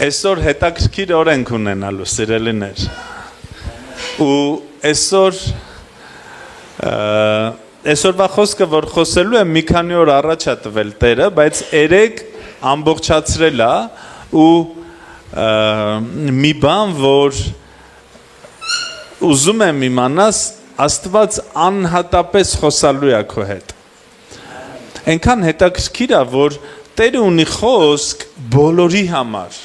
Այսօր հետաքրքիր օրենք ունենալու սիրելիներ ու այսօրվա խոսքը որ խոսելու եմ մի քանի օր առաջ է տվել Տերը, բայց երեք ամբողջացրել է ու մի բան որ ուզում եմ իմանաս Աստված անհատապես խոսալու է քո հետ այնքան հետաքրքիր է որ Տերը ունի խոսք բոլորի համար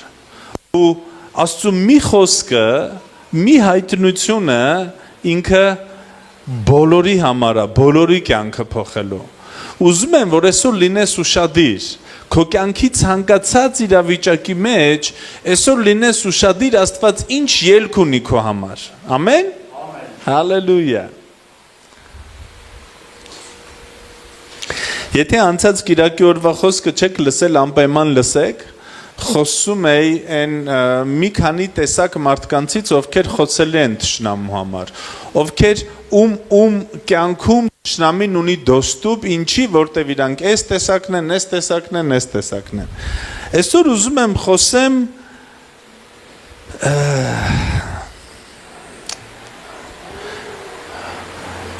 ու Աստծո մի խոսքը, մի հայտնությունը ինքը բոլորի համար է, բոլորի կյանքը փոխելու։ Ուզում եմ, որ այսօր լինես ուշադիր, քո կյանքի ցանկացած իրավիճակի մեջ, այսօր լինես ուշադիր Աստված ինչ ելք ունի քո համար։ Ամեն։ Հալելույա։ Եթե անցած կիրակի օրվա խոսքը չեք լսել, անպայման լսեք, խոսում էի այն մի քանի տեսակ մարդկանցից, ովքեր խոսել են թշնամու համար, ովքեր ում կյանքում թշնամին ունի դոստուպ, ինչի, որտև իրանք այս տեսակն են, այս տեսակն են, այս տեսակն են։ Այսօր ուզում եմ խոսեմ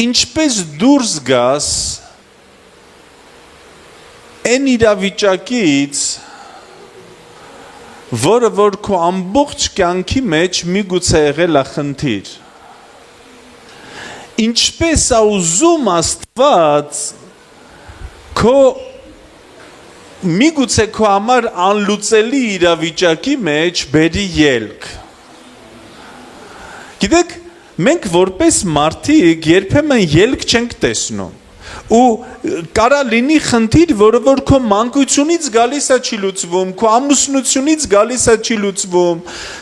ինչպես դուրս գաս Այն իրավիճակից, որը որ քո ամբողջ կյանքի մեջ միգուցե եղել է խնդիր։ Ինչպես է ուզում Աստված քո միգուցե քո համար անլուծելի իրավիճակի մեջ բերի ելք։ Գիտեք, մենք որպես մարդիկ երբեմն ելք չենք տեսնում։ Ու կարա լինի խնդիր, որը որ քո մանկությունից գալիս է չի լուծվում, քո ամուսնությունից գալիս է չի լուծվում,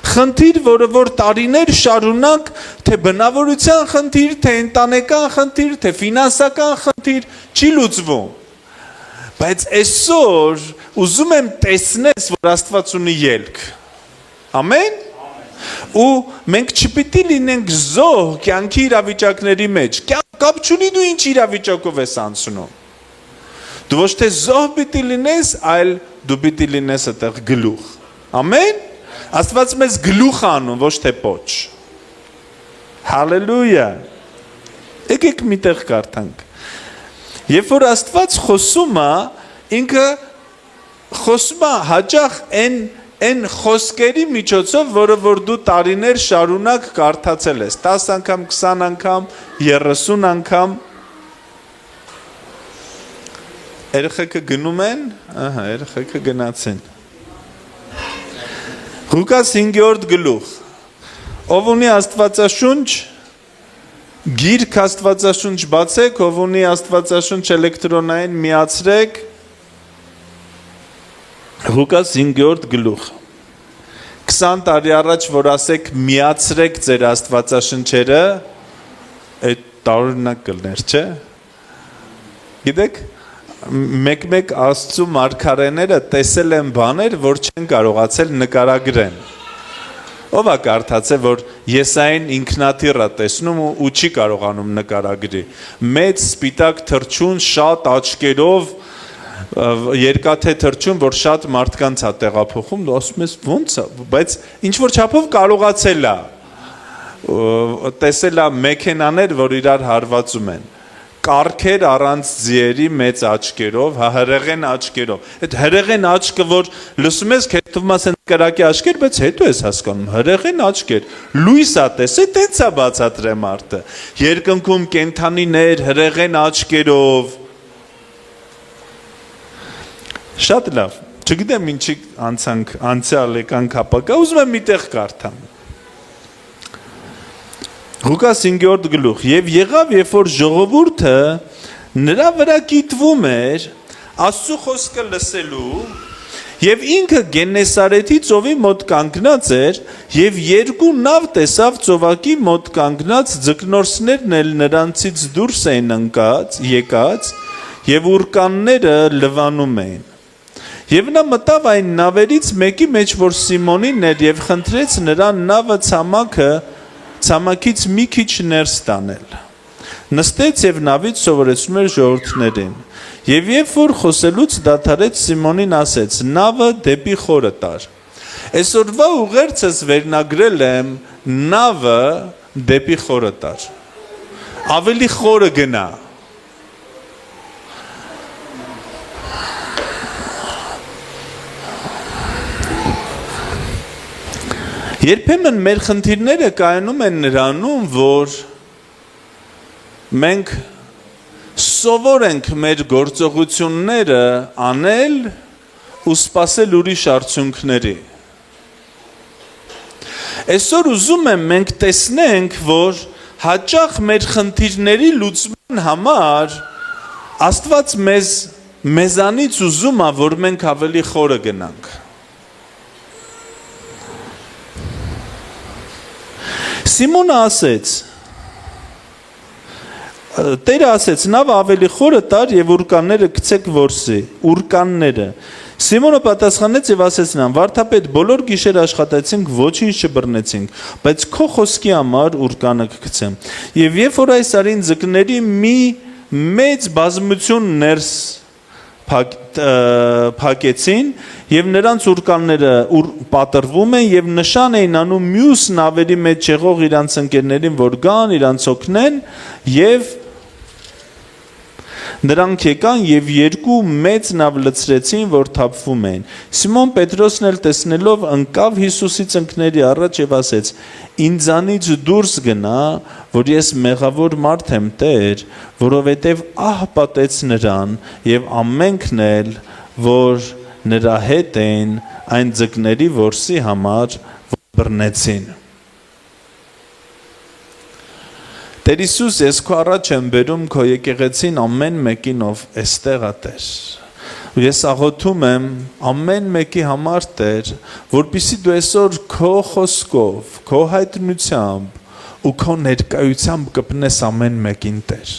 խնդիր, որը որ տարիներ շարունակ, թե բնավորության խնդիր, թե ընտանեկան խնդիր, թե ֆինանսական խնդիր, չի լուծվում։ Բայց այսօր ուզում եմ տեսնես, որ Աստված ունի ելք։ Ամեն։ Ու մենք չպիտի լինենք զոհ կյանքի իրավիճակների մեջ։ Կապ չունի դու ինչ իրավիճակով ես անցնում։ Դու ոչ թե զոհ պիտի լինես, այլ դու պիտի լինես այդտեղ գլուխ։ Ամեն։ Աստված մեզ գլուխ անում, ոչ թե պոչ։ Հալելույա։ Եկեք միտեղ կարդանք։ Երբ որ Աստված խոսում է, ինքը խոսում է հաճախ այն խոսքերի միջոցով, որը որ դու տարիներ շարունակ կարդացել ես, 10 անգամ, 20 անգամ, 30 անգամ, երեխեքը գնում են, երեխեքը գնացին, Ղուկաս 5-րդ գլուխ, ով ունի Աստվածաշունչ, գիրք Աստվածաշունչ բացեք, ով ունի Աստվածաշունչ էլեկտրոնային միացրեք, Ղուկաս 5-րդ գլուխ 20 տարի առաջ որ ասեք միացրեք ձեր Աստվածաշնչերը այդ տարօրինակ կլներ, չէ՞։ Գիտեք, մեկ Աստծո մարգարեները տեսել են բաներ, որ չեն կարողացել նկարագրեն։ Ով է կարդացել, որ Եսային ինքնաթիռ է տեսնում ու չի կարողանում նկարագրի։ Մեծ սպիտակ թռչուն շատ աչքերով երկաթե թռչուն, որ շատ մարդկանց է տեղափոխում, դու ասում ես ոնց է, բայց ինչ որ չափով կարողացել է, տեսել է մեքենաներ, որ իրար հարվածում են, կառքեր առանց ձիերի մեծ աչքերով, հրեղեն աչքերով, այդ հրեղեն աչքը, որ լսում ես, քեթվում ես են կրակի աչքեր, բայց հետո ես հասկանում, հրեղեն աչքեր, լույս է տեսել, տենց է բացատրել մարդը, երկնքում կենդանիներ, հրեղեն աչքերով, Շատ լավ, չգիտեմ ինչի անցանք, անցյալ եկանք ապակա, ուզում եմ միտեղ կարդամ։ Ղուկաս 5-րդ գլուխ, և եղավ, երբ որ ժողովուրդը նրա վրա կիտվում էր, Աստծո խոսքը լսելու, և ինքը Գենեսարեթի ծովի մոտ կանգնած էր, և երկու նավ տեսավ ծովակի մոտ կանգնած, ձկնորսներն էլ նրանցից դուրս էին եկած, և ուրկանները լվանում էին։ Եվ նա մտավ այն նավերից մեկի մեջ, որ Սիմոնին էր, և խնդրեց նրան նավը ցամաքից մի քիչ ներս տանել։ Նստեց և նավից սովորեցնում էր ժողովուրդներին։ Եվ երբ որ խոսելուց դադարեց, Սիմոնին ասեց. նավը դեպի խորը տար։ Այսօրվա ուղերձս վերնագրել եմ նավը դեպի խորը տար։ Ավելի խորը գնա։ Երբեմն մեր խնդիրները կայանում են նրանում, որ մենք սովոր ենք մեր գործողությունները անել ու սպասել ուրիշ արդյունքների։ Այսօր ուզում եմ մենք տեսնենք, որ հաճախ մեր խնդիրների լուծման համար Աստված մեզանից ուզում է, որ մենք ավելի խորը գնանք։ Սիմոնը ասեց, Տերը ասեց, նավը ավելի խորը տար և ուրկանները գցեք որսի, ուրկանները։ Սիմոնը պատասխանեց և ասեց նրան, վարդապետ, բոլոր գիշեր աշխատեցինք, ոչինչ չբռնեցինք, բայց քո խոսքի համար ուրկանը կգցեմ։ Եվ երբ որ այս արին ձկների մի մեծ բազմություն ներս փակեցին և նրանց ուրկանները պատրվում են և նշան էին անում մյուս նավերի մեջ եղող իրանց ընկերներին, որ գան, իրանց օգնեն և նրանք եկան և երկու մեծ նավ լցրեցին, որ թափվում էին։ Սիմոն Պետրոսն էլ տեսնելով ընկավ Հիսուսից ընկների առաջ և ասեց. Ինձանից դուրս գնա, որ ես մեղավոր մարդ եմ, Տեր, որովհետև ահ պատեց նրան և ամենքն էլ, որ նրա հետ էին, այն ձկների որսի համար բռնեցին։ Տեր Հիսուս, ես քո առաջ եմ բերում քո եկեղեցին ամեն մեկին, ով էստեղ է, Տեր։ Ես աղոթում եմ ամեն մեկի համար, Տեր, որպեսզի դու այսօր քո խոսքով, քո հայտնությամբ ու քո ներկայությամբ կպնես ամեն մեկին, Տեր։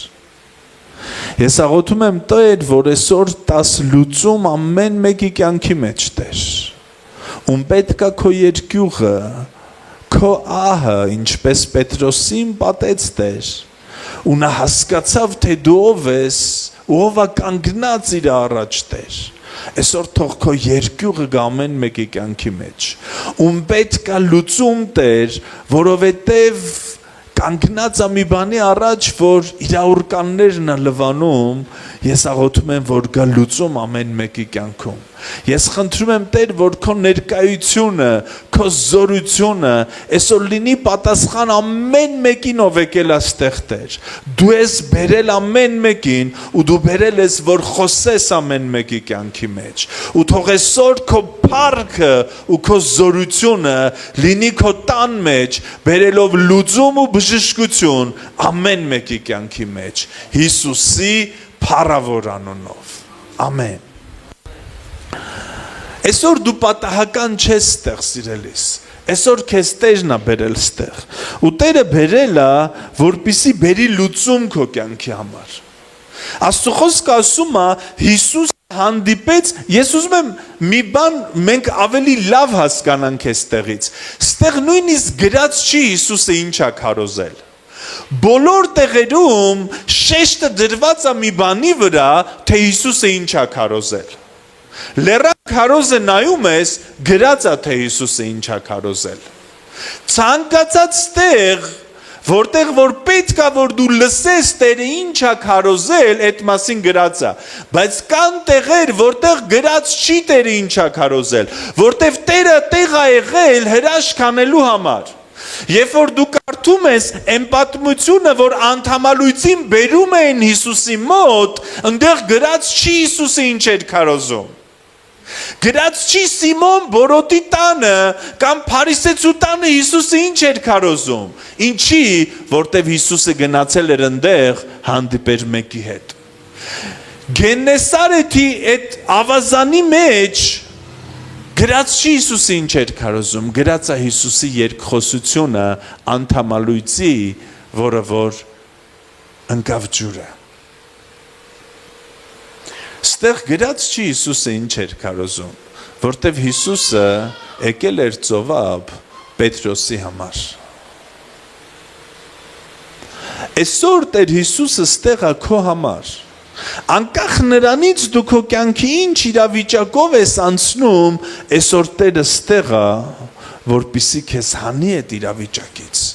Ես աղոթում եմ, Տեր, որ այսօր տաս լուծում ամեն մեկի կյանքի մեջ, Տեր։ Ում պետք է քո երկյուղը, քո ահը, ինչպես Պետրոսին պատեց, Տեր, ու նա հասկացավ, թե դու ով ես, ու ով է կանգնած իր առաջ, Տեր։ Այսօր թող քո երկյուղը գա ամեն մեկի կյանքի մեջ, ում պետք է լուծում, Տեր, որովհետև կանգնած է մի բանի առաջ, որ իր ուրկաններն է լվանում, ես աղոթում եմ, որ գա լուծում ամեն մեկի կյանքում։ Ես խնդրում եմ, Տեր, որ քո ներկայությունը, քո զորությունը այսօր լինի պատասխան ամեն մեկին, ով եկել է ստեղ, Տեր։ Դու ես բերել ամեն մեկին ու դու բերել ես, որ խոսես ամեն մեկի կյանքի մեջ։ Ու թող այսօր քո փառքը ու քո զորությունը լինի քո տան մեջ, բերելով լուծում ու բժշկություն ամեն մեկի կյանքի մեջ։ Հիսուսի փառավոր անունով։ Ամեն։ Այսօր դու պատահական չես ստեղ, սիրելիս։ Այսօր քեզ Տերն է բերել ստեղ։ Ու Տերը բերել է, որպեսզի բերի լուծում քո կյանքի համար։ Աստծո խոսքը ասում է, Հիսուս հանդիպեց, ես ուզում եմ մի բան մենք ավելի լավ հասկանանք այստեղից։ Ստեղ նույնիսկ գրած չի Հիսուսը ինչ է քարոզել։ Բոլոր տեղերում շեշտը դրված է մի բանի վրա, թե Հիսուսը ինչ է քարոզել։ Լեռան քարոզը նայում ես, գրած է, թե Հիսուսը ինչ է քարոզել։ Ցանկացած տեղ, որտեղ որ պետք է որ դու լսես Տերը ինչ է քարոզել, այդ մասին գրած է։ Բայց կան տեղեր, որտեղ գրած չի Տերը ինչ է քարոզել, որտեղ Տերը տեղ է եղել հրաշք անելու համար։ Երբ որ դու կարդում ես այն պատմությունը, որ անդամալույցին բերում էին Հիսուսի մոտ, այնտեղ գրած չի Հիսուսը ինչ էր քարոզում։ Գրած չի Սիմոն Բորոտի տանը կամ Փարիսեցու տանը Հիսուսը ինչ էր քարոզում։ Ինչի, որտև Հիսուսը գնացել էր այնտեղ հանդիպեր մեկի հետ։ Գենեսարեթի այդ ավազանի մեջ գրած չի Հիսուսը ինչ էր քարոզում, գրած է Հիսուսի երկխոսությունը անդամալույցի, որը որ ընկավ ջուրը։ Ստեղ գրած չի Հիսուսը ինչ էր քարոզում, որտև Հիսուսը եկել էր ծովափ Պետրոսի համար։ Այսօր Տեր Հիսուսը ստեղ է քո համար, Անկախ նրանից դու քո կյանքի ինչ իրավիճակով ես անցնում, այսօր Տերը ստեղ է, որպեսզի քեզ հանի այդ իրավիճակից։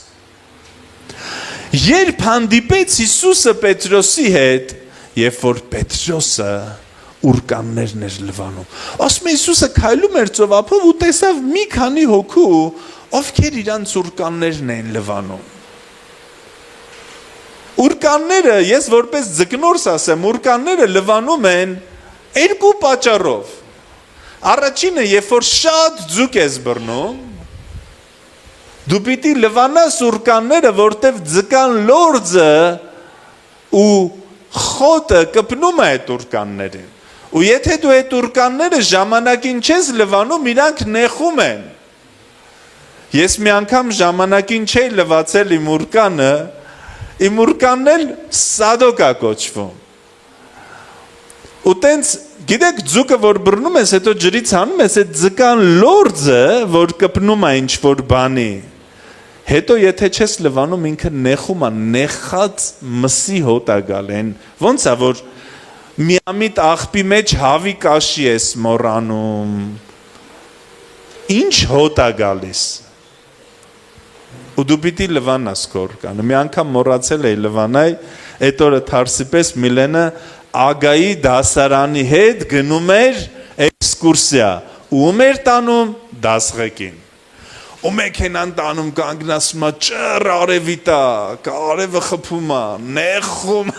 Երբ հանդիպեց Հիսուսը Պետրոսի հետ, երբ որ Պետրոսը ուրկաններն էր լվանում։ Ասում է Հիսուսը քայլում էր ծովափով ու տեսավ մի քանի հոգու, ովքեր իրանց ուրկաններն են լվանում։ Ուրկանները, ես որպես ձկնորս ասեմ, ուրկանները լվանում են երկու պատճառով։ Առաջինը, երբ որ շատ ձուկ ես բռնում, դու պիտի լվանաս ուրկանները, որտեվ ձկան լորձը ու խոտը կպնում է այդ ուրկաններին։ Ու եթե դու այդ ուրկանները ժամանակին չես լվանում, իրանք նեխում են։ Ես մի անգամ ժամանակին չէի լվացել իմ ուրկանը, իմ ուրկանն էլ Սադոկ է կոչվում։ Ու տենց, գիտեք, ձուկը որ բռնում ես, հետո ջրից հանում ես, այդ ձկան լորձը, որ կպնում է ինչ-որ բանի, հետո եթե չես լվանում, ինքը նեխում է, նեխած մսի հոտ է գալ են, ոնց է, որ միամիտ աղբի մեջ հավի կաշի ես մոռանում, ինչ հոտ է գալիս, ու դու պիտի լվանաս քո ուրկանը, մի անգամ մոռացել էի լվանայ, այդ օրը Թարսիպես Միլենը Ագայի դասարանի հետ գնում էր էքսկուրսիա, ում էր տանում դասղեկին, ու մեքենան տանում կանգնասում է ճռ արևի տակ, արևը խփում է, նեխում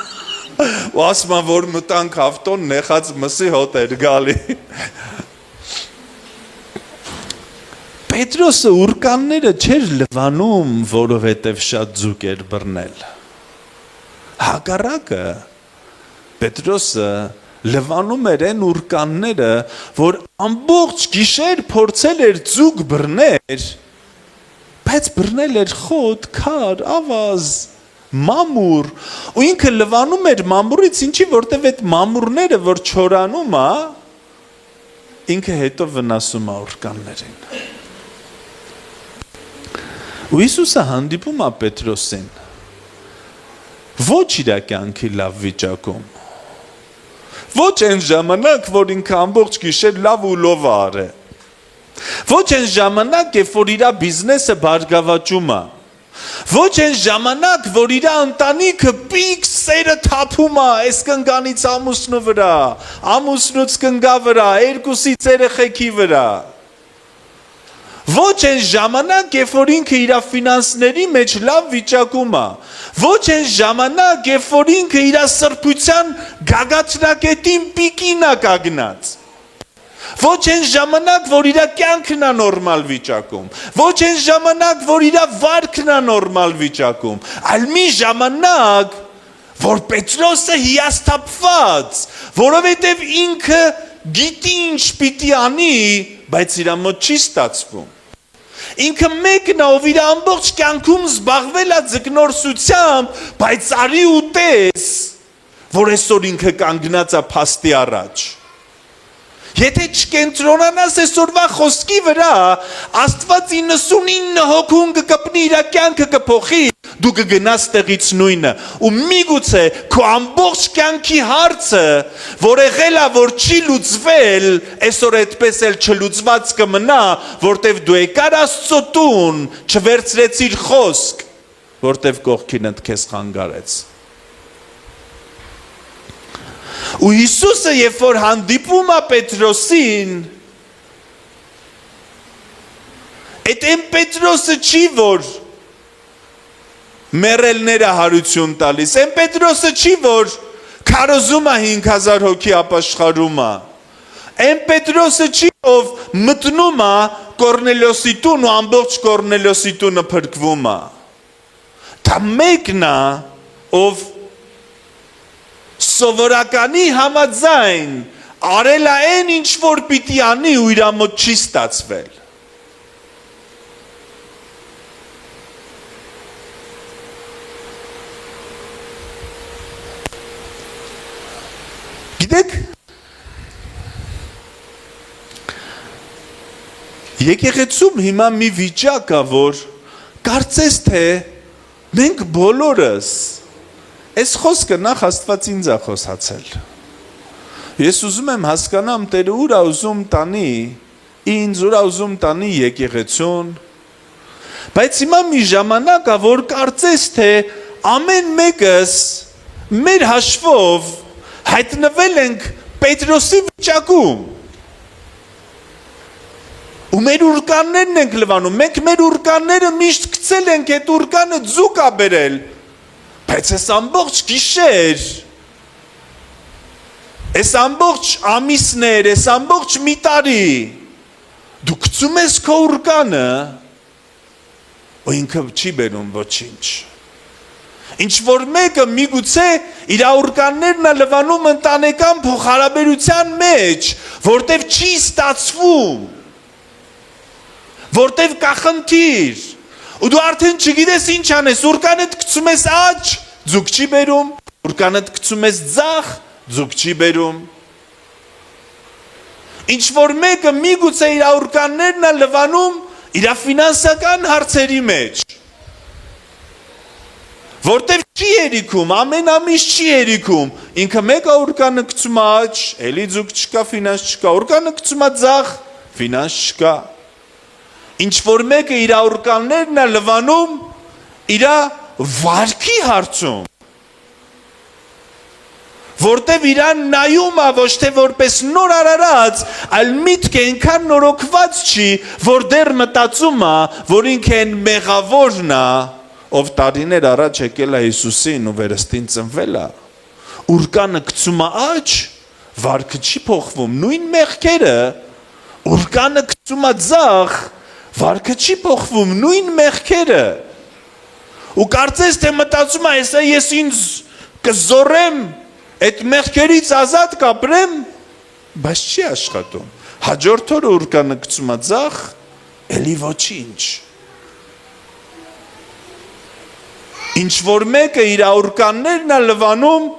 ու ասում է, որ մտանք ավտոն նեխած մսի հոտ էր գալի։ Պետրոսը ուրկանները չէր լվանում, որովհետև շատ ձուկ էր բռնել։ Հակառակը, Պետրոսը լվանում էր այն ուրկանները, որ ամբողջ գիշեր փորձել էր ձուկ բռներ, բայց բռնել էր խոտ, քար, ավազ, մամուր, ու ինքը լվանում էր մամուրից, ինչի, որտև այդ մամուրները, որ չորանում է, ինքը հետո վնասում է ուրկաններին։ Ու Հիսուսը հանդիպում է Պետրոսին, ոչ իր կյանքի լավ վիճակում, ոչ այն ժամանակ, որ ինքը ամբողջ գիշեր լավ ու լով արե, ոչ այն ժամանակ, երբ որ իր բիզնեսը բարգավաճում է, ոչ այն ժամանակ, որ իր ընտանիքը պիկ սերը թափում է, այս կնգանից ամուսնու վրա, ամուսնուց կնգա վրա, երկուսից երեխեքի վրա, ոչ այն ժամանակ, երբ որ ինքը իր ֆինանսների մեջ լավ վիճակում է, ոչ այն ժամանակ, երբ որ ինքը իր սրբության գագաթնակետին պիկին է կանգնած, ոչ այն ժամանակ, որ իր կյանքն է նորմալ վիճակում, ոչ այն ժամանակ, որ իր վարքն է նորմալ վիճակում, այլ մի ժամանակ, որ Պետրոսը հիասթափված, որովհետև ինքը գիտի ինչ պիտի անի, բայց իր մոտ չի ստացվում։ Ինքը մեկն է, ով իր ամբողջ կյանքում զբաղվել է ձկնորսությամբ, բայց արի ու տես, որ այսօր ինքը կանգնած է փաստի առաջ։ Եթե չկենտրոնանաս այսօրվա խոսքի վրա, Աստված 99 հոգուն կկպնի իր կյանքը կփոխի, դու կգնաս տեղից նույնը, ու միգուցե քո ամբողջ կյանքի հարցը, որ եղել է, որ չի լուծվել, այսօր այդպես էլ չլուծված կմնա, որտև դու եկար Աստծո տուն, չվերցրեցիր խոսք, որտև կողքինդ քեզ խանգարեց։ Ու Հիսուսը, երբ որ հանդիպում է Պետրոսին, այդ այն Պետրոսը չի, որ մեռելները հարություն տալիս, այն Պետրոսը չի, որ քարոզում է 5000 հոգի ապաշխարում է, այն Պետրոսը չի, ով մտնում է Կորնելիոսի տուն ու ամբողջ Կորնելիոսի տունը փրկվում է, դա մեկն է, ով սովորականի համաձայն արել է այն ինչ որ պիտի անի ու իր մոտ չի ստացվել։ Գիտեք, եկեղեցում հիմա մի վիճակ է, որ կարծես թե մենք բոլորս Այս խոսքը նախ Աստված ինձ է խոսացել։ Ես ուզում եմ հասկանամ Տերը ուր է ուզում տանի ինձ, ուր է ուզում տանի եկեղեցուն, բայց հիմա մի ժամանակ է, որ կարծես թե ամեն մեկս մեր հաշվով հայտնվել ենք Պետրոսի վիճակում ու մեր ուրկաններն ենք լվանում, մենք մեր ուրկանները միշտ գցել ենք, այդ ուրկանը ձուկ է բերել, բայց այս ամբողջ գիշեր, այս ամբողջ ամիսներ, այս ամբողջ մի տարի դու գցում ես քո ուրկանը ու ինքը չի բերում ոչինչ։ Ինչ որ մեկը միգուցե իր ուրկաններն է լվանում ընտանեկան փոխհարաբերության մեջ, որտև չի ստացվում, որտև կա խնդիր, ու դու արդեն չգիտես ինչ անես, ուրկանդ գցում ես աջ, ձուկ չի բերում, ուրկանդ գցում ես ձախ, ձուկ չի բերում։ Ինչ որ մեկը միգուցե իր ուրկաններն է լվանում իր ֆինանսական հարցերի մեջ, որտև չի երիքում, ամեն ամիս չի երիքում, ինքը մեկ ուրկանը գցում է աջ, էլի ձուկ չկա, ֆինանս չկա, ուրկանը գցում է ձախ, ֆինանս չկա։ Ինչ որ մեկը իր ուրկաններն է լվանում իր վարքի հարցում, որտև իրան նայում է ոչ թե որպես նոր արարած, այլ միտք այնքան նորոգված չի, որ դեռ մտածում է, որ ինքը այն մեղավորն է, ով տարիներ առաջ եկել է Հիսուսին ու վերստին ծնվել է, ուրկանը գցում է աջ, վարքը չի փոխվում, նույն մեղքերը, ուրկանը գցում է ձախ, վարքը չի փոխվում, նույն մեղքերը, ու կարծես թե մտածում է, հեսա ես ինձ կզորեմ, այդ մեղքերից ազատ կապրեմ, բայց չի աշխատում, հաջորդ օրը ուրկանը գցում է ձախ, էլի ոչինչ։ Ինչ որ մեկը իր ուրկաններն է լվանում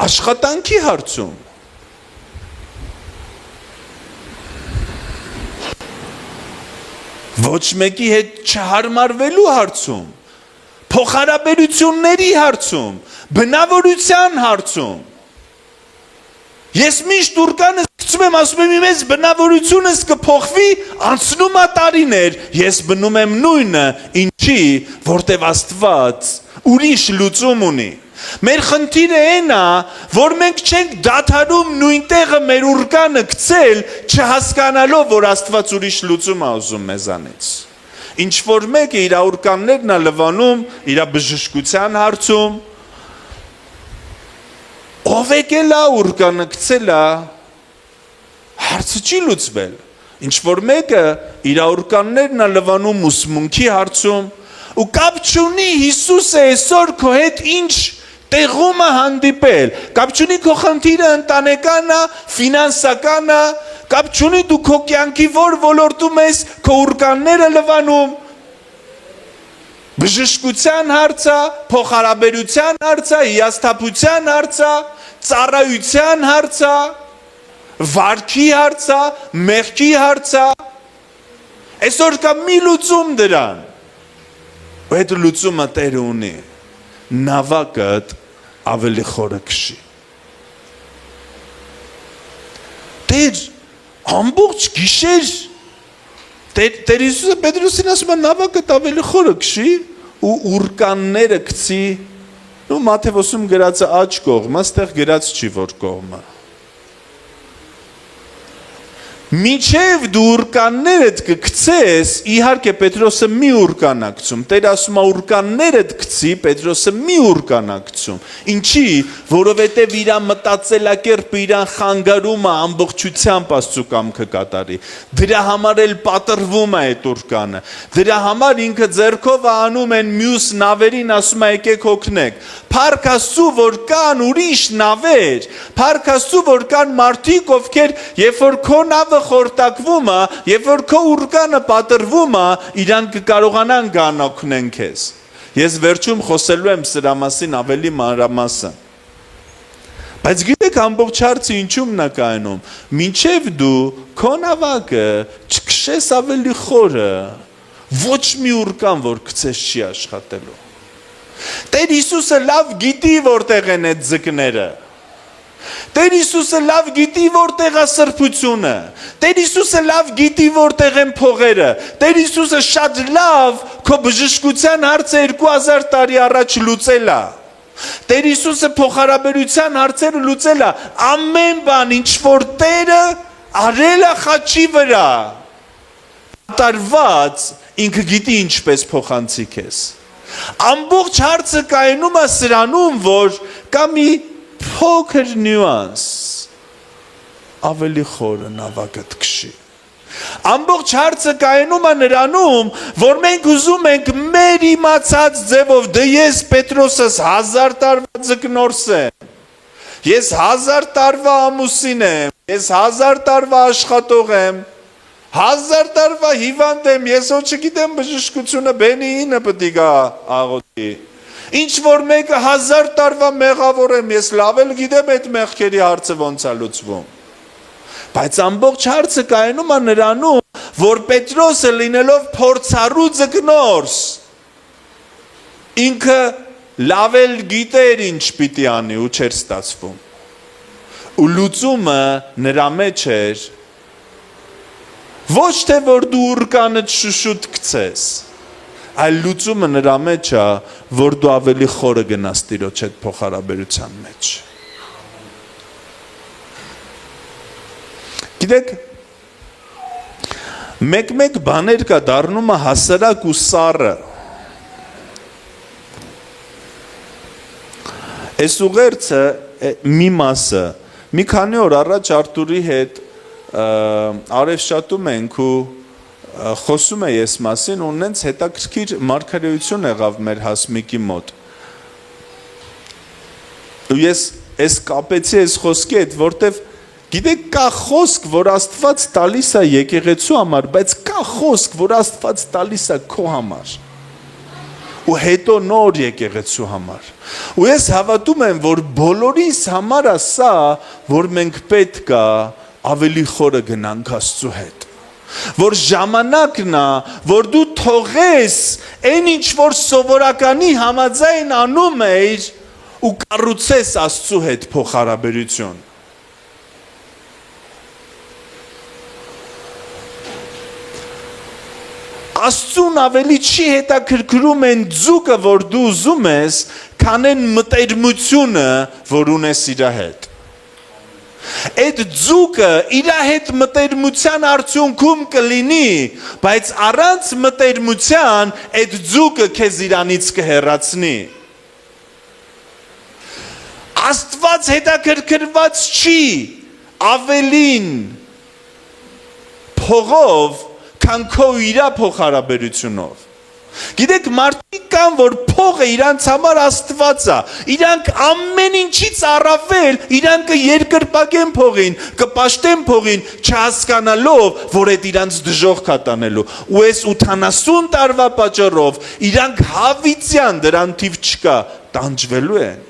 աշխատանքի հարցում, ոչ մեկի հետ չհարմարվելու հարցում, փոխհարաբերությունների հարցում, բնավորության հարցում։ Ես միշտ ուրկանս գցում եմ, ասում եմ իմ ես բնավորությունս կփոխվի, անցնում է տարիներ, ես բնում եմ նույնը, ինչի, որտև Աստված ուրիշ լուծում ունի։ Մեր խնդիրը այն է, որ մենք չենք դադարում նույն տեղը մեր ուրկանը գցել, չհասկանալով, որ Աստված ուրիշ լուծում է ուզում մեզանից։ Ինչ որ մեկը իր ուրկաններն է լվանում, իր բժշկության հարցում, ով եկել է ուրկանը գցել է, հարցը չի լուծվել։ Ինչ որ մեկը իր ուրկաններն է լվանում ուսմունքի հարցում, ու կապ չունի Հիսուսը այսօր քո հետ ինչ տեղում է հանդիպել, կապ չունի քո խնդիրը ընտանեկան է, ֆինանսական է, կապ չունի դու քո կյանքի որ ոլորտում ես, քո ուրկանները լվանում, բժշկության հարցը, փոխհարաբերության հարցը, հիասթափության հարցը, ծառայության հարցը, վարքի հարցը, մեղքի հարցը, այսօր կա մի լուծում դրան, ու այդ լուծումը Տերը ունի, նավակդ ավելի խորը քշի։ Տեր ամբողջ գիշեր Տեր Հիսուսը Պետրոսին ասում է նավակդ ավելի խորը քշի ու ուրկանները գցի, ու Մատթեոսում գրածը աջ կողմը, ստեղ գրած չի որ կողմը։ Մինչև դու ուրկաններդ կգցես, իհարկե Պետրոսը մի ուրկան է գցում, Տերը ասում է ուրկաններդ գցի, Պետրոսը մի ուրկան է գցում։ Ինչի, որովհետև իր մտածելակերպը իրան խանգարում է ամբողջությամբ Աստծո կամքը կատարի։ Դրա համար էլ պատրվում է այդ ուրկանը։ Դրա համար ինքը ձեռքով անում են մյուս նավերին, ասում է եկեք օգնեք։ Փառք Աստծո, որ կան ուրիշ նավեր, փառք Աստծո, որ կան մարդիկ, ովքեր երբ որ քո նավը խորտակվում է, երբ որ քո ուրկանը պատրվում է, իրան կկարողանան գան օգնեն քեզ։ Ես վերջում խոսելու եմ սրա մասին ավելի մանրամասն։ Բայց գիտեք ամբողջ հարցը ինչու՞մն է կայանում։ Մինչև դու քո նավակը չքշես ավելի խորը, ոչ մի ուրկան որ գցես չի աշխատելու։ Տեր Հիսուսը լավ գիտի որտեղ են այդ ձկները։ Տեր Հիսուսը լավ գիտի որտեղ է սրբությունը։ Տեր Հիսուսը լավ գիտի որտեղ են փողերը։ Տեր Հիսուսը շատ լավ քո բժշկության հարցը 2000 տարի առաջ լուծել է։ Տեր Հիսուսը փոխհարաբերության հարցերը լուծել է։ Ամեն բան ինչ որ Տերը արել է խաչի վրա։ Տարված ինքը գիտի ինչպես փոխանցի քեզ։ Ամբողջ հարցը կայանում է սրանում, որ կա մի փոքր նյուանս ավելի խորը նավակդ քշի։ Ամբողջ հարցը կայանում է նրանում, որ մենք ուզում ենք մեր իմացած ձևով, դե ես Պետրոսս 1000 տարվա ձկնորս եմ, ես 1000 տարվա ամուսին եմ, ես 1000 տարվա աշխատող եմ, 1000 տարվա հիվանդ եմ, ես ոչ չգիտեմ բժշկությունը բենի ինը պետք է գա աղոթի։ Ինչ որ մեկը 1000 տարվա մեղավոր եմ, ես լավ էլ գիտեմ այդ մեղքերի հարցը ոնց է լուծվում։ Բայց ամբողջ հարցը կայանում է նրանում, որ Պետրոսը լինելով փորձառու ձկնորս, ինքը լավ էլ գիտեր ինչ պիտի անի ու չէր ստացվում։ Ու լուծումը նրա մեջ էր, ոչ թե որ դու ուրկանդ շուշուտ գցես, այլ լուծումը նրա մեջ է, որ դու ավելի խորը գնաս Տիրոջ հետ փոխհարաբերության մեջ։ Գիտեք, մեկ բաներ կա դառնում է հասարակ ու սառը։ Այս ուղերձը մի մասը, մի քանի օր առաջ Արտուրի հետ արևշատում ենք ու խոսում է ես մասին ու նենց հետաքրքիր մարգարեություն եղավ մեր հասմիկի մոտ։ Ու ես այս կապեցի այս խոսքի հետ, որտեվ գիտեք կա խոսք, որ Աստված տալիս է եկեղեցու համար, բայց կա խոսք, որ Աստված տալիս է քո համար։ Ու հետո նոր եկեղեցու համար։ Ու ես հավատում եմ, որ բոլորիս համար է սա, որ մենք պետք է ավելի խորը գնանք Աստծու հետ։ Որ ժամանակն է, որ դու թողես այն ինչ որ սովորականի համաձայն անում ես ու կառուցես Աստծու հետ փոխհարաբերություն։ Աստծուն ավելի չի հետաքրքրում են ձուկը, որ դու ուզում ես, քան այն մտերմությունը, որ ունես իր հետ։ Այդ ձուկը իր հետ մտերմության արդյունքում կլինի, բայց առանց մտերմության այդ ձուկը քեզ իրանից կհեռացնի։ Աստված հետաքրքրված չի ավելին փողով, քան քո իրա փոխհարաբերությունով։ Գիտեք, մարդիկ կան, որ փողը իրանց համար Աստված է։ Իրանք ամեն ինչից առավել, իրանք երկրպագեն փողին, կպաշտեն փողին, չհասկանալով, որ այդ իրանց դժոխք է տանելու։ Ու այս 80 տարվա պատճառով իրանք հավիտյան դրան թիվ չկա, տանջվելու են։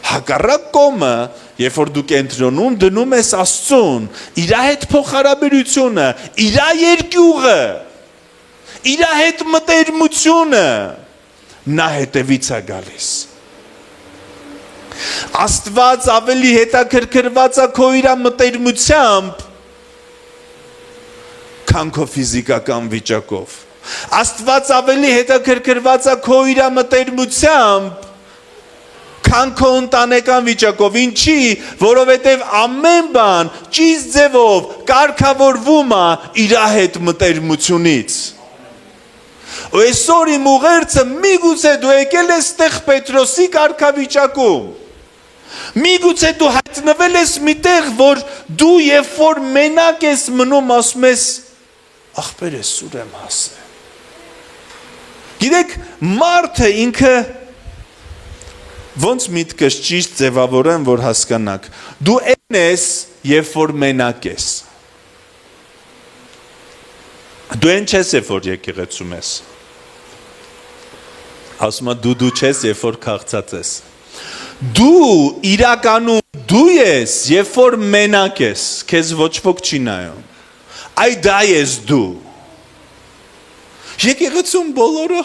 Հակառակ կողմը, երբ որ դու կենտրոնում դնում ես Աստծուն, իր հետ փոխհարաբերությունը, իր երկյուղը, իր հետ մտերմությունը, նա հետևից է գալիս։ Աստված ավելի հետաքրքրված է քո իր մտերմությամբ, քան քո ֆիզիկական վիճակով։ Աստված ավելի հետաքրքրված է քո իր մտերմությամբ, քան քո ընտանեկան վիճակով, ինչի, որովհետև ամեն բան ճիշտ ձևով կարգավորվում է իր հետ մտերմությունից։ Ու այսօր իմ ուղերձը միգուցե դու եկել ես տեղ Պետրոսի կարգավիճակում, միգուցե դու հայտնվել ես միտեղ, որ դու երբ որ մենակ ես մնում, ասում ես, ախպեր ես սուր եմ հասել։ Գիտեք, մարդը ինքը ոնց միտքս ճիշտ ձևավորեմ, որ հասկանաք, դու են ես, երբ որ մենակ ես։ Դու են չես, երբ որ եկեղեցում ես։ Ասում է դու չես, երբ որ քաղցած ես։ Դու իրականում դու ես, երբ որ մենակ ես, քեզ ոչ ոք չի նայում։ Այ դա ես դու։ Եկեղեցում բոլորը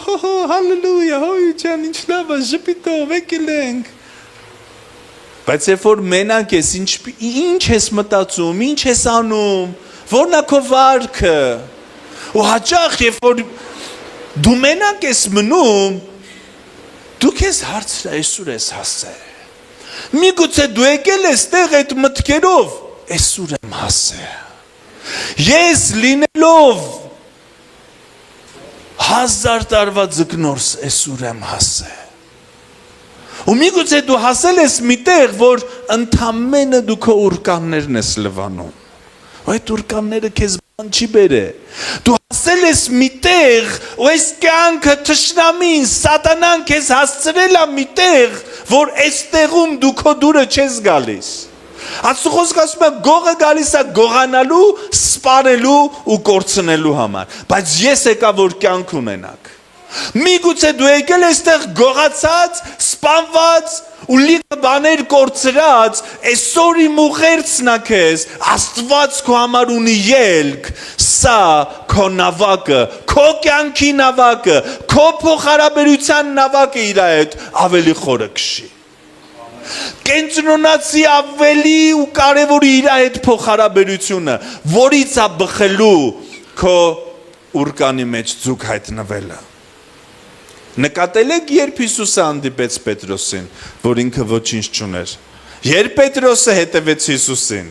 հալելույա, հոյ ջան, ինչ լավ է, ժպիտով եկել ենք։ Բայց երբ որ մենակ ես, ինչ ես մտածում, ինչ ես անում, որն է քո վարքը։ Ու հաճախ երբ որ դու մենակ ես մնում, դու քեզ հարցրու այսուր ես հասել։ Միգուցե դու եկել ես տեղ այդ մտքերով, այսուր եմ հասել։ Ես լինելով 1000 տարվա ձկնորս այսուր եմ հասել։ Ու միգուցե դու հասել ես միտեղ, որ ընդամենը դու քո ուրկաններն ես լվանում։ Այդ ուրկանները քեզ բան չի բերե։ Դու հասել ես միտեղ, ու այս կյանքը թշնամին, սատանան քեզ հասցրել է միտեղ, որ այստեղում դու քո դուրը չես գալիս։ Աստծո խոսքը ասում է գողը գալիս է գողանալու, սպանելու ու կորցնելու համար, բայց ես եկա որ կյանք ունենաք։ Միգուցե դու եկել ես այստեղ գողացած, սպանված ու լիքը բաներ կորցրած, այսօր իմ ուղերձն է քեզ, Աստված քո համար ունի ելք, սա քո նավակը, քո կյանքի նավակը, քո փոխհարաբերության նավակը իր հետ ավելի խորը քշի։ Կենտրոնացի ավելի ու կարևորի իր հետ փոխհարաբերությունը, որից է բխելու քո ուրկանի մեջ ձուկ հայտնվելը։ Նկատել եք, երբ Հիսուսը հանդիպեց Պետրոսին, որ ինքը ոչինչ չուներ։ Երբ Պետրոսը հետևեց Հիսուսին,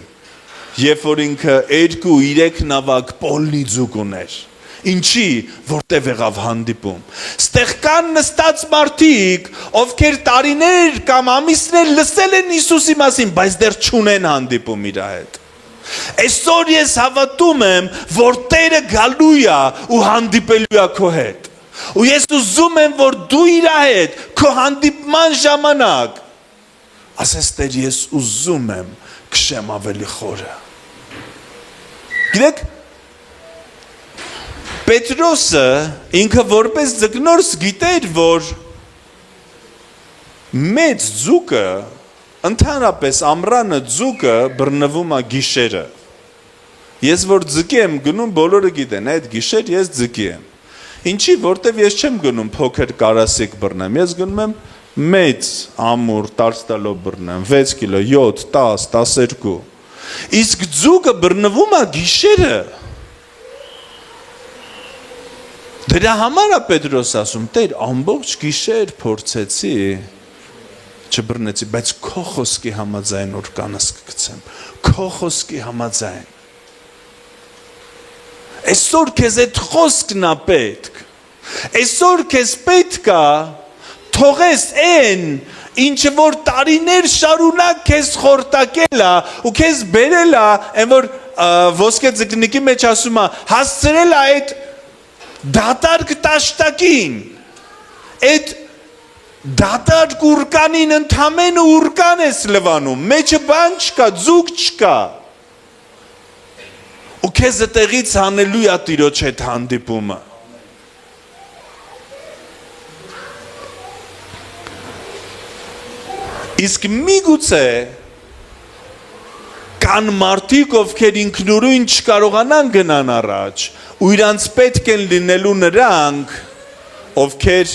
երբ որ ինքը 2-3 նավակ պոլնի ձուկ ուներ։ Ինչի, որտեղ եղավ հանդիպում։ Ստեղ կան նստած մարդիկ, ովքեր տարիներ կամ ամիսներ լսել են Հիսուսի մասին, բայց դեռ չունեն հանդիպում իր հետ։ Այսօր ես հավատում եմ, որ Տերը գալու է ու հանդիպելու է քո հետ։ Ու ես ուզում եմ, որ դու իր հետ քո հանդիպման ժամանակ ասես Տեր, ես ուզում եմ քշեմ ավելի խորը։ Գիտեք, Պետրոսը ինքը որպես ձկնորս գիտեր, որ մեծ ձուկը, ընդհանրապես ամռանը ձուկը բռնվում է գիշերը։ Ես որ ձկի եմ գնում, բոլորը գիտեն, այդ գիշեր ես ձկի եմ։ Ինչի, որտեվ ես չեմ գնում փոքր կարասիկ բռնեմ, ես գնում եմ մեծ ամուր, տարստալով բռնեմ, 6 կիլո, 7, 10, 12։ Իսկ ձուկը բռնվում է գիշերը։ Դրա համար է Պետրոս ասում, Տեր, ամբողջ գիշեր փորձեցի, չբռնեցի, բայց քո խոսքի համաձայն ուրկանս կգցեմ, քո խոսքի համաձայն։ Այսօր քեզ այդ խոսքն է պետք։ Այսօր քեզ պետք է թողես այն, ինչը որ տարիներ շարունակ քեզ խորտակել է ու քեզ բերել է, այն որ ոսկե ձկնիկի մեջ ասում է, հասցրել է այդ դատարկ տաշտակին, այդ դատարկ ուրկանին ընդամենը ուրկան ես լվանում, մեջը բան չկա, ձուկ չկա։ Ու քեզ այդտեղից հանելու է Տիրոջ հետ հանդիպումը։ Իսկ միգուցե կան մարդիկ, ովքեր ինքնուրույն չկարողանան գնան առաջ, ու իրանց պետք են լինելու նրանք, ովքեր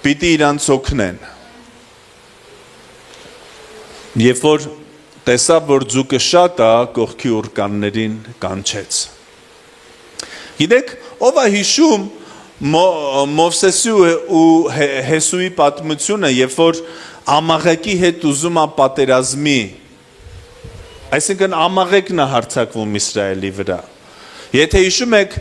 պիտի իրանց օգնեն։ Երբ որ տեսավ, որ ձուկը շատ է, կողքի ուրկաններին կանչեց։ Գիտեք, ով է հիշում Մովսեսի ու Հեսուի պատմությունը, երբ որ Ամաղեկի հետ ուզում է պատերազմի, այսինքն Ամաղեկն է հարձակվում Իսրայելի վրա։ Եթե հիշում եք,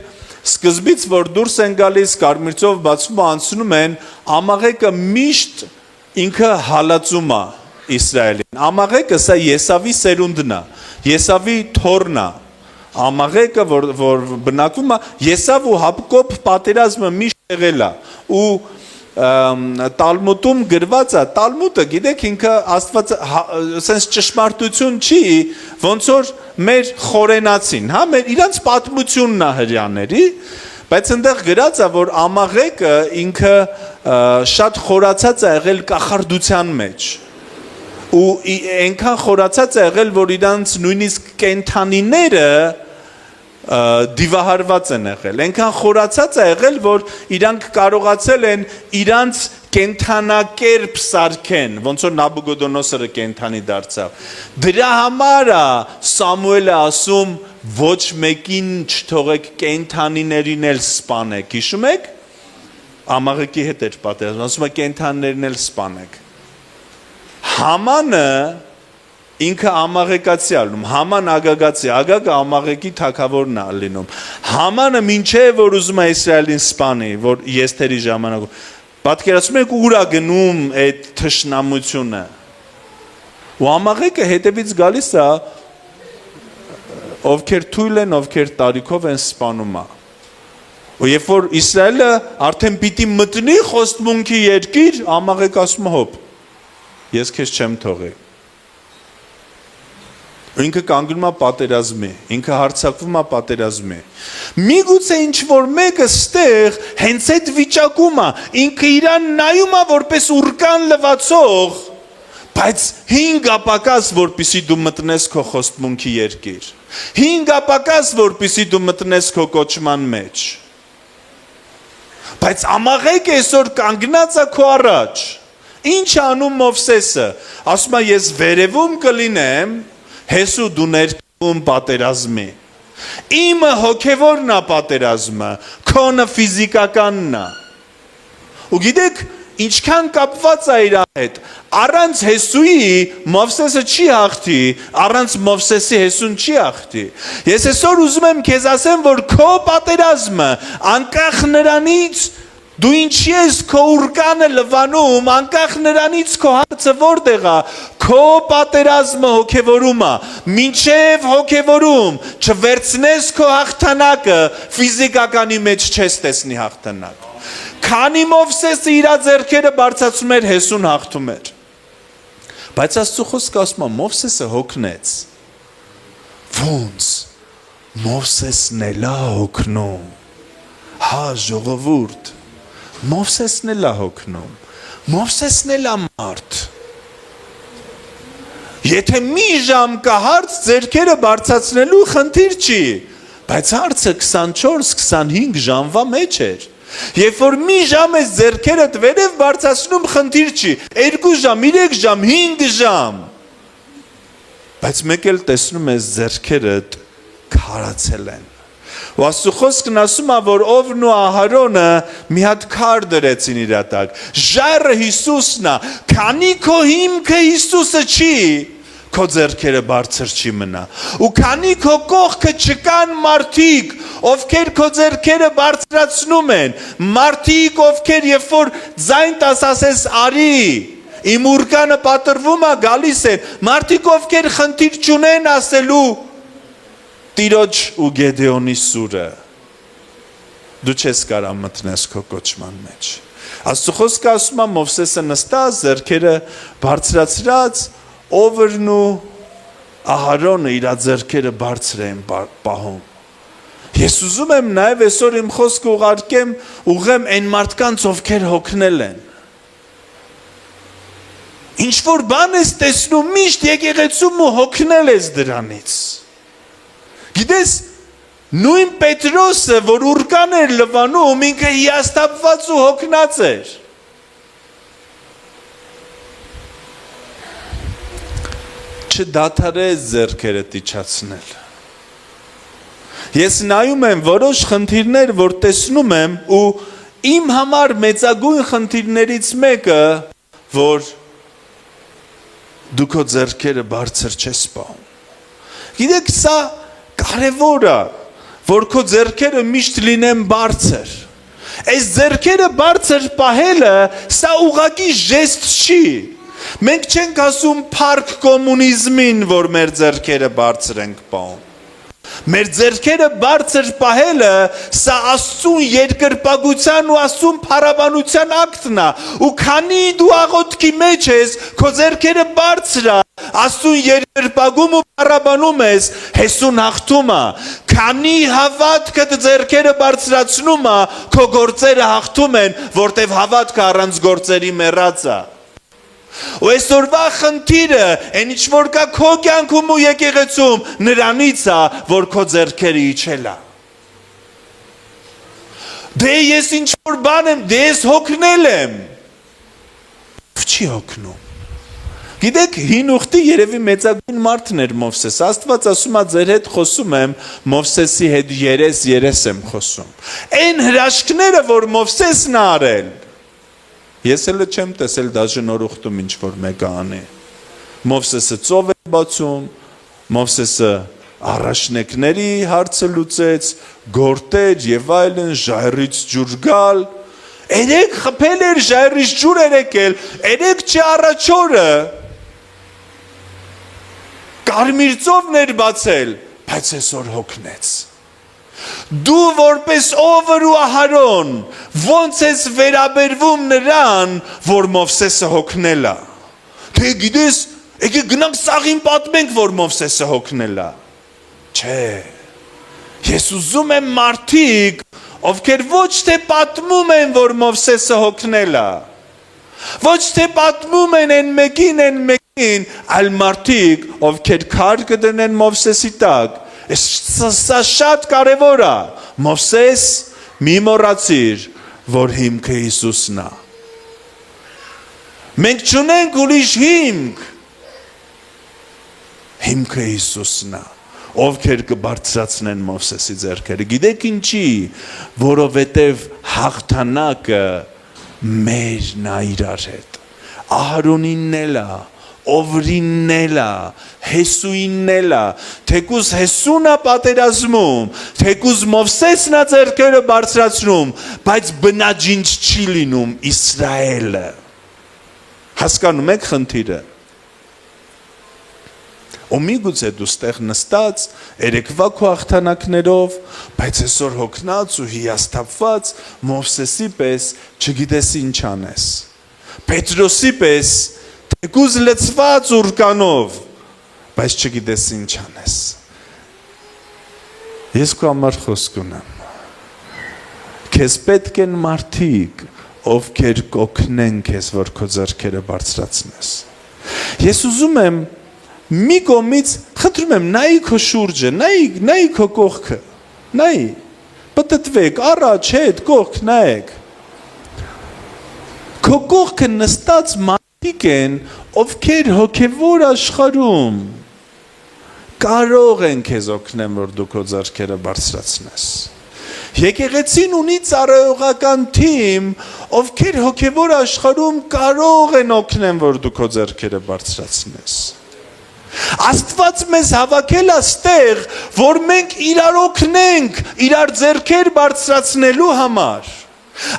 սկզբից որ դուրս են գալիս, կարմիրծով բացվում ու անցնում են, Ամաղեկը միշտ ինքը հալածում է Իսրայելին։ Ամաղեկը սա Եսավի սերունդն է, Եսավի թոռն է։ Ամաղեկը, որ բնակվում է, Եսավ ու Հակոբ պատերազմը միշտ եղել է։ Ու Տալմուդում գրված է, Տալմուդը, գիտեք, ինքը Աստված sense ճշմարտություն չի, ոնց որ մեր խորենացին, հա, մեր իրանց պատմությունն է հрьяաների, բայց այնտեղ գրած է, որ Ամաղեկը ինքը շատ խորացած է եղել կախարդության մեջ։ Ու այնքան խորացած է եղել, որ իրանց նույնիսկ կենթանիները դիվահարված են եղել, այնքան խորացած է եղել, որ իրանք կարողացել են իրանց կենթանակերպ սարքեն, ոնց որ Նաբուգոդոնոսորը կենթանի դարձավ։ Դրա համար է Սամուելը ասում, ոչ մեկին չթողեք կենթանիներին էլ սպանեք, հիշում եք։ Ամաղեկի հետ էր պատերազմ, ասում է կենթանիներին էլ սպանեք։ Համանը ինքը ամաղեկացի ալնում, Haman ագագացի, ագագը ամաղեկի թագավորն է լինում։ Համանը մինչև որ ուզում է Իսրայելին սպանի, որ Եստերի ժամանակում, պատկերացնում եք ուր է գնում այդ թշնամությունը։ Ու ամաղեկը հետևից գալիս է, ովքեր թույլ են, ովքեր տարիքով են սպանում է։ Ու երբ որ Իսրայելը արդեն պիտի մտնի խոստմունքի երկիր, ամաղեկը ասում է հոպ, ես քեզ չեմ թողի։ Ինքը կանգնում է պատերազմի, ինքը հարձակվում է պատերազմի։ Միգուցե ինչ որ մեկը ստեղ հենց այդ վիճակում է, ինքը իրան նայում է որպես ուրկան լվացող, բայց 5 ապակաս որպիսի դու մտնես քո խոստմունքի երկիր։ 5 ապակաս որպիսի դու մտնես քո կոչման մեջ։ Բայց ամաղեկը այսօր կանգնած է քո առաջ։ Ինչ անում Մովսեսը։ Ասում է ես վերևում կլինեմ, հեսու դու ներքևում պատերազմի։ Իմը հոգևորն է պատերազմը, քոնը ֆիզիկականն է։ Ու գիտեք, ինչքան կապված է իր հետ, առանց հեսուի Մովսեսը չի հաղթի, առանց Մովսեսի հեսուն չի հաղթի։ Ես այսօր ուզում եմ քեզ ասեմ, որ քո պատերազմը անկախ նրանից դու ինչի ես քո ուրկանը լվանում, անկախ նրանից քո հարցը որտեղ է, քո պատերազմը հոգևորում է, մինչև հոգևորում չվերցնես քո հաղթանակը, ֆիզիկականի մեջ չես տեսնի հաղթանակ։ Քանի Մովսեսը իր ձեռքերը բարձրացնում էր, հեսուն հաղթում էր։ Բայց Աստծո խոսքը ասում է, Մովսեսը հոգնեց։ Ոնց Մովսեսն էլ է հոգնում։ Հա, ժողովուրդ, Մովսեսն էլ է հոգնում, Մովսեսն էլ է մարդ։ Եթե մի ժամ կա հարց ձեռքերը բարձրացնելու խնդիր չի, բայց հարցը 24-25 ժամվա մեջ էր։ Երբ որ մի ժամ ես ձեռքերդ վերև բարձրացնում խնդիր չի, 2 ժամ, 3 ժամ, 5 ժամ։ Բայց մեկ էլ տեսնում ես ձեռքերդ քարացել են։ Ու Աստծո խոսքն ասում է, որ Օվն ու Ահարոնը մի հատ քար դրեցին իր տակ։ Ժայռը Հիսուսն է, քանի քո հիմքը Հիսուսը չի, քո ձեռքերը բարձր չի մնա։ Ու քանի քո կողքը չկան մարդիկ, ովքեր քո ձեռքերը բարձրացնում են, մարդիկ, ովքեր երբ որ ձայն տաս ասես արի, իմ ուրկանը պատրվում է, գալիս են, մարդիկ ովքեր խնդիր չունեն ասելու Տիրոջ ու Գեդեոնի սուրը, դու չես կարա մտնես քո կոչման մեջ։ Աստծո խոսքը ասում է Մովսեսը նստած, ձեռքերը բարձրացրած, Օվրն ու Ահարոնը իր ձեռքերը բարձր են պահում։ Ես ուզում եմ նաև այսօր իմ խոսքը ուղղեմ այն մարդկանց, ովքեր հոգնել են։ Ինչ որ բան ես տեսնում միշտ եկեղեցում ու հոգնել ես դրանից։ Գիտես, նույն Պետրոսը, որ ուրկան էր լվանում, ինքը հիասթափված ու հոգնած էր։ Չդադարես ձեռքերդ իջացնել։ Ես նայում եմ որոշ խնդիրներ, որ տեսնում եմ, ու իմ համար մեծագույն խնդիրներից մեկը, որ դու քո ձեռքերը բարձր չես պահում։ Գիտեք, սա կարևոր է, որ քո ձեռքերը միշտ լինեն բարձր։ Այս ձեռքերը բարձր պահելը սա ուղղակի ժեստ չի։ Մենք չենք ասում փառք կոմունիզմին, որ մեր ձեռքերը բարձր ենք պահում։ Մեր ձեռքերը բարձր պահելը սա Աստծուն երկրպագության ու Աստծուն փառաբանության ակտն է։ Ու քանի դու աղոթքի մեջ ես, քո ձեռքերը բարձր է, Աստծուն երկրպագում ու փառաբանում ես, հեսուն հաղթում է։ Քանի հավատքդ ձեռքերը բարձրացնում է, քո գործերը հաղթում են, որտև հավատքը առանց գործերի մեռած է։ Ու այսօրվա խնդիրը, այն ինչ որ կա քո կյանքում ու եկեղեցում, նրանից է, որ քո ձեռքերը իջել է։ Դե ես ինչ որ բան եմ, դե ես հոգնել եմ։ Չի հոգնում։ Գիտեք, հին ուխտի երևի մեծագույն մարդն էր Մովսես։ Աստված ասում է ձեր հետ խոսում եմ, Մովսեսի հետ երես եմ խոսում։ Այն հրաշքները, որ Մովսեսն է արել, ես էլ չեմ տեսել դաժե նոր ուխտում ինչ որ մեկը անի։ Մովսեսը ծով է բացում, Մովսեսը առաջնեկների հարցը լուծեց, գորտեր եւ այլն, ժայռից ջուր գալ։ Երեք խփել էր ժայռից ջուր երեկել, երեք չի առաջ օրը կարմիր ծովն էր բացել, բայց այսօր հոգնեց։ Դու որպես Օվր ու Ահարոն, ոնց ես վերաբերվում նրան, որ Մովսեսը հոգնել է։ Թե գիտես, եկեք գնանք սաղին պատմենք, որ Մովսեսը հոգնել է։ Չէ։ Ես ուզում եմ մարդիկ, ովքեր ոչ թե պատմում են, որ Մովսեսը հոգնել է։ Ոչ թե պատմում են այն մեկին, այլ մարդիկ, ովքեր քար կդնեն Մովսեսի տակ։ Սա շատ կարևոր է։ Մովսես, մի մոռացիր, որ հիմքը Հիսուսն է։ Մենք չունենք ուրիշ հիմք։ Հիմքը Հիսուսն է, ովքեր կբարձրացնեն Մովսեսի ձեռքերը։ Գիտեք ինչի, որովհետև հաղթանակը մերն է իրար հետ։ Ահարոնինն էլ է, Օվրինն էլ է, Հեսուինն էլ է, թեկուզ Հեսուն է պատերազմում, թեկուզ Մովսեսն է ձեռքերը բարձրացնում, բայց բնաջինջ չի լինում Իսրայելը։ Հասկանում եք խնդիրը։ Ու միգուցե դու ստեղ նստած, երեկվա քո հաղթանակներով, բայց այսօր հոգնած ու հիասթափված Մովսեսի պես չգիտես ինչ անես։ Պետրոսի պես թեկուզ լցված ուրկանով, բայց չգիտես ինչ անես։ Ես քո համար խոսք ունեմ։ Քեզ պետք են մարդիկ, ովքեր կօգնեն քեզ, որ քո ձեռքերը բարձրացնես։ Ես ուզում եմ մի կողմից խնդրում եմ նայի քո շուրջը, նայի քո կողքը, նայի, պտտվեք, առաջ հետ, կողք նայեք։ Քո կողքը նստած մարդիկ են, ովքեր հոգևոր աշխարհում կարող են քեզ օգնեն, որ դու քո ձեռքերը բարձրացնես։ Եկեղեցին ունի ծառայողական թիմ, ովքեր հոգևոր աշխարհում կարող են օգնեն, որ դու քո ձեռքերը բարձրացնես։ Աստված մեզ հավաքել է ստեղ, որ մենք իրար օգնենք, իրար ձեռքեր բարձրացնելու համար։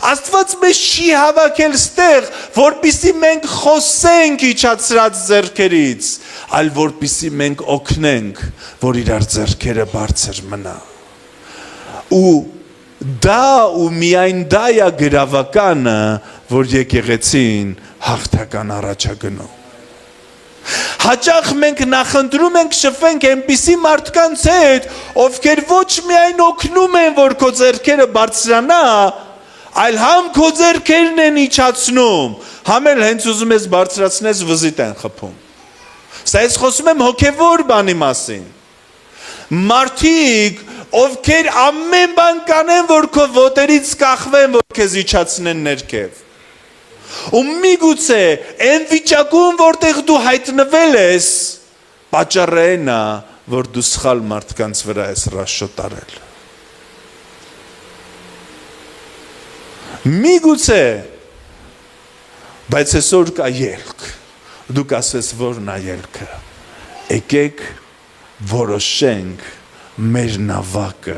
Աստված մեզ չի հավաքել ստեղ, որպեսզի մենք խոսենք իջացրած ձեռքերից, այլ որպեսզի մենք օգնենք, որ իրար ձեռքերը բարձր մնա։ Ու դա ու միայն դա է գրավականը, որ եկեղեցին հաղթական առաջ է գնում։ Հաճախ մենք նախընտրում ենք շփվենք այնպիսի մարդկանց հետ, ովքեր ոչ միայն օգնում են, որ քո ձեռքերը բարձրանա, այլ համ քո ձեռքերն են իջացնում, համ էլ հենց ուզում ես բարձրացնես վզիտ են խփում։ Սա ես խոսում եմ հոգևոր բանի մասին։ Մարդիկ, ովքեր ամեն բան կանեն, որ քո ոտերից կախվեն, որ քեզ իջացնեն ներքև։ Ու միգուցե այն վիճակում, որտեղ դու հայտնվել ես, պատճառը այն է, որ դու սխալ մարդկանց վրա ես ռաշոտ արել։ Միգուցե, բայց այսօր կա ելք, դուք ասես որն է ելքը, եկեք որոշենք մեր նավակը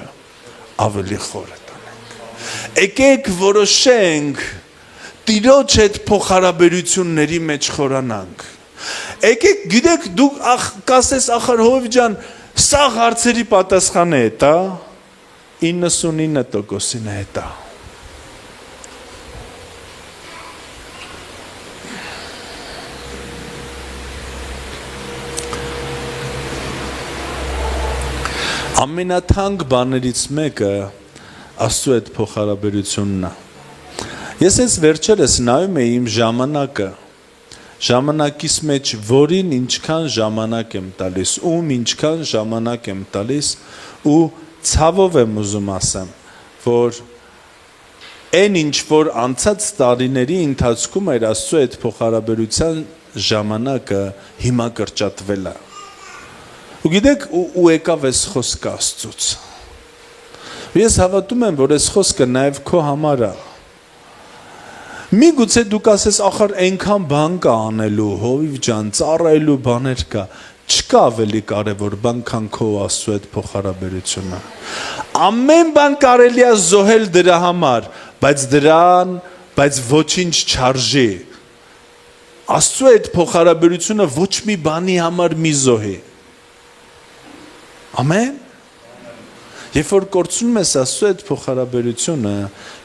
ավելի խորը տանենք, եկեք որոշենք Տիրոջ հետ փոխհարաբերությունների մեջ խորանանք։ Եկեք, գիտեք, դուք կասես ախր Հովիվ ջան, սա հարցերի պատասխանը է դա, 99%-ին է դա։ Ամենաթանկ բաներից մեկը Աստծո հետ փոխհարաբերությունն է։ Ես այս վերջերս նայում եմ իմ ժամանակը ժամանակիս մեջ որին ինչքան ժամանակ եմ տալիս, ում ինչքան ժամանակ եմ տալիս ու ցավով եմ ուզում ասեմ, որ այն ինչ որ անցած տարիների ընթացքում էր Աստծո այդ փոխհարաբերության ժամանակը հիմա կրճատվել է։ Ու գիտեք ու եկավ այս խոսքը Աստծուց։ Ես հավատում եմ, որ այս խոսքը նաև քո համար է։ Միգուցե դու կասես, ախր այնքան բան կա անելու, հովիվ ջան, ծառայելու բաներ կա, չկա ավելի կարևոր բան, քան քո Աստծո այդ փոխհարաբերությունը։ Ամեն բան կարելի է զոհել դրա համար, բայց ոչինչ չարժի։ Աստծո այդ փոխհարաբերությունը ոչ մի բանի համար մի զոհի։ Ամեն։ Երբ որ կորցնում ես Աստծո այդ փոխհարաբերությունը,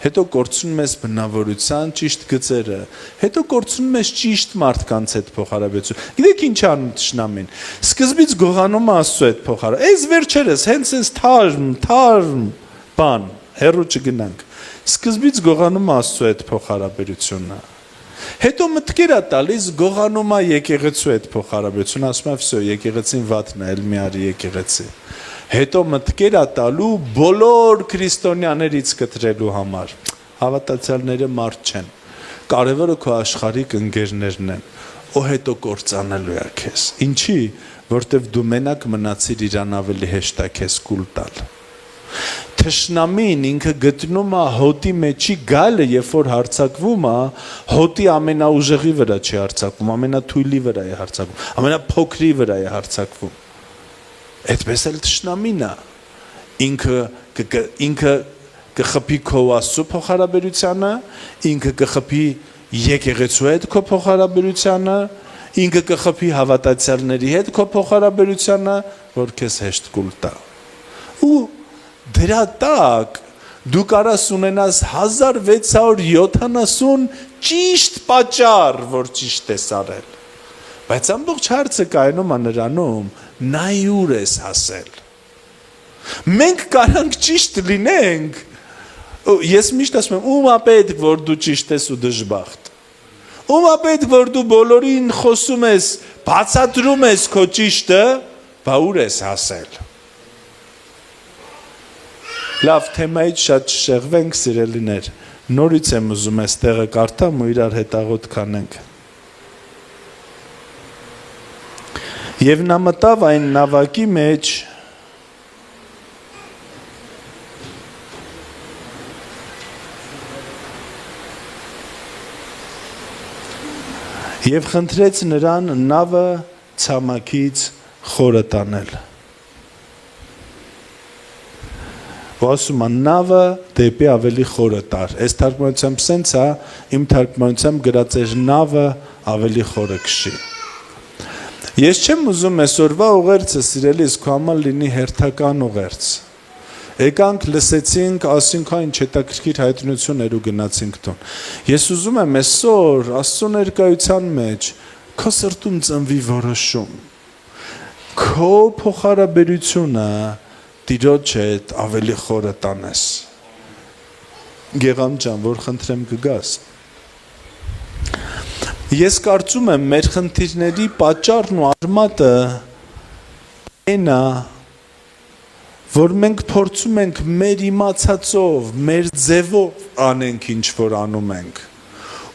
հետո կորցնում ես բնավորության ճիշտ գծերը, հետո կորցնում ես ճիշտ մարդկանց այդ փոխհարաբերությունը։ Գիտեք ինչ անում թշնամին։ Սկզբից գողանում է Աստծո այդ փոխհարաբերությունը։ Այս վերջերս հենց այս թարմ բան, հերո չգնանք։ Սկզբից գողանում է Աստծո այդ փոխհարաբերությունը։ Հետո մտքեր է տալիս գողանում է եկեղեցու այդ փոխհարաբերությունը, ասում է, վсё, եկեղեցին վատն է, էլ մի արի եկեղեցի։ Հետո մտքեր է տալու բոլոր քրիստոնյաներից կտրելու համար։ Հավատացյալները մարդ չեն։ Կարևորը քո աշխարհիկ ընկերներն են։ Ու հետո կործանելու է քեզ։ Ինչի, որտեվ դու մենակ մնացիր իրան ավելի հեշտ է քեզ կուլ տալ։ Թշնամին ինքը գտնում է հոտի մեջի գալը, երբ որ հարձակվում է, հոտի ամենաուժեղի վրա չի հարձակվում, ամենաթույլի վրա է հարձակվում, ամենափոքրի վրա է հարձակվում։ Այդպես էլ թշնամին է, ինքը կխփի քո Աստծո փոխհարաբերությանը, ինքը կխփի եկեղեցու հետ քո փոխհարաբերությանը, ինքը կխփի հավատացյալների հետ քո փոխհարաբերությանը, որ քեզ հեշտ կուլ տա։ Ու դրա տակ դու կարաս ունենաս 1670 ճիշտ պատճառ, որ ճիշտ ես արել։ Բայց ամբողջ հարցը կայանում է նրանում, նայ ուր ես հասել։ Մենք կարանք ճիշտ լինենք, ես միշտ ասում եմ, ում է պետք, որ դու ճիշտ ես ու դժբախտ։ Ում է պետք, որ դու բոլորին խոսում ես, բացատրում ես քո ճիշտը, բա ուր ես հասել։ Լավ, թեմայից շատ շեղվենք, սիրելիներ, նորից եմ ուզում այս տեղը կարդամ ու իրար հետաղոտ կանենք։ Եվ նա մտավ այն նավակի մեջ, և խնդրեց նրան նավը ցամաքից խորը տանել։ Ու ասում է նավը դեպի ավելի խորը տար։ Այս թարգմանությամբ սենց է, իմ թարգմանությամբ գրած էր նավը ավելի խորը քշի։ Ես չեմ ուզում այսօրվա ուղերձը սիրելիս քո համար լինի հերթական ուղերձ։ Եկանք լսեցինք, ասինք այն հետաքրքիր հայտնություն էր ու գնացինք տուն։ Ես ուզում եմ այսօր Աստծո ներկայության մեջ քո սրտում ծնվի որոշում։ Քո փոխհարաբերությունը Տիրոջ հետ ավելի խորը տանես։ Գեղամ ջան, որ խնդրեմ կգաս։ Ես կարծում եմ մեր խնդիրների պատճառն ու արմատը այն է, որ մենք փորձում ենք մեր իմացածով, մեր ձևով անենք ինչ որ անում ենք։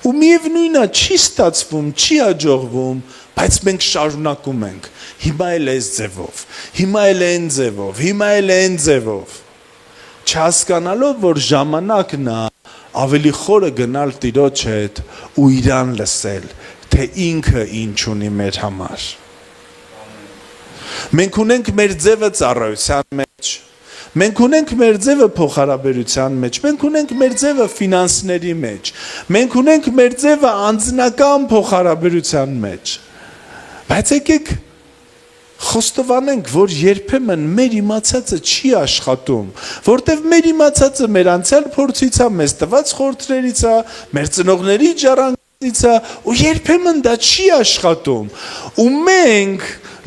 Ու միևնույնն է, չի ստացվում, չի հաջողվում, բայց մենք շարունակում ենք։ Հիմա էլ այս ձևով, հիմա էլ այն ձևով, հիմա էլ այն ձևով։ Չհասկանալով, որ ժամանակն է ավելի խորը գնալ Տիրոջ հետ ու իրան լսել, թե ինքը ինչ ունի մեր համար։ Մենք ունենք մեր ձևը ծառայության մեջ, մենք ունենք մեր ձևը փոխհարաբերության մեջ, մենք ունենք մեր ձևը ֆինանսների մեջ, մենք ունենք մեր ձևը անձնական փոխհարաբերության մեջ։ Բայց եկեք խոստովանենք, որ երբեմն մեր իմացածը չի աշխատում, որտև մեր իմացածը մեր անցյալ փորձից է, մեզ տված խորհուրդներից է, մեր ծնողների ջարանքից է, ու երբեմն դա չի աշխատում։ Ու մենք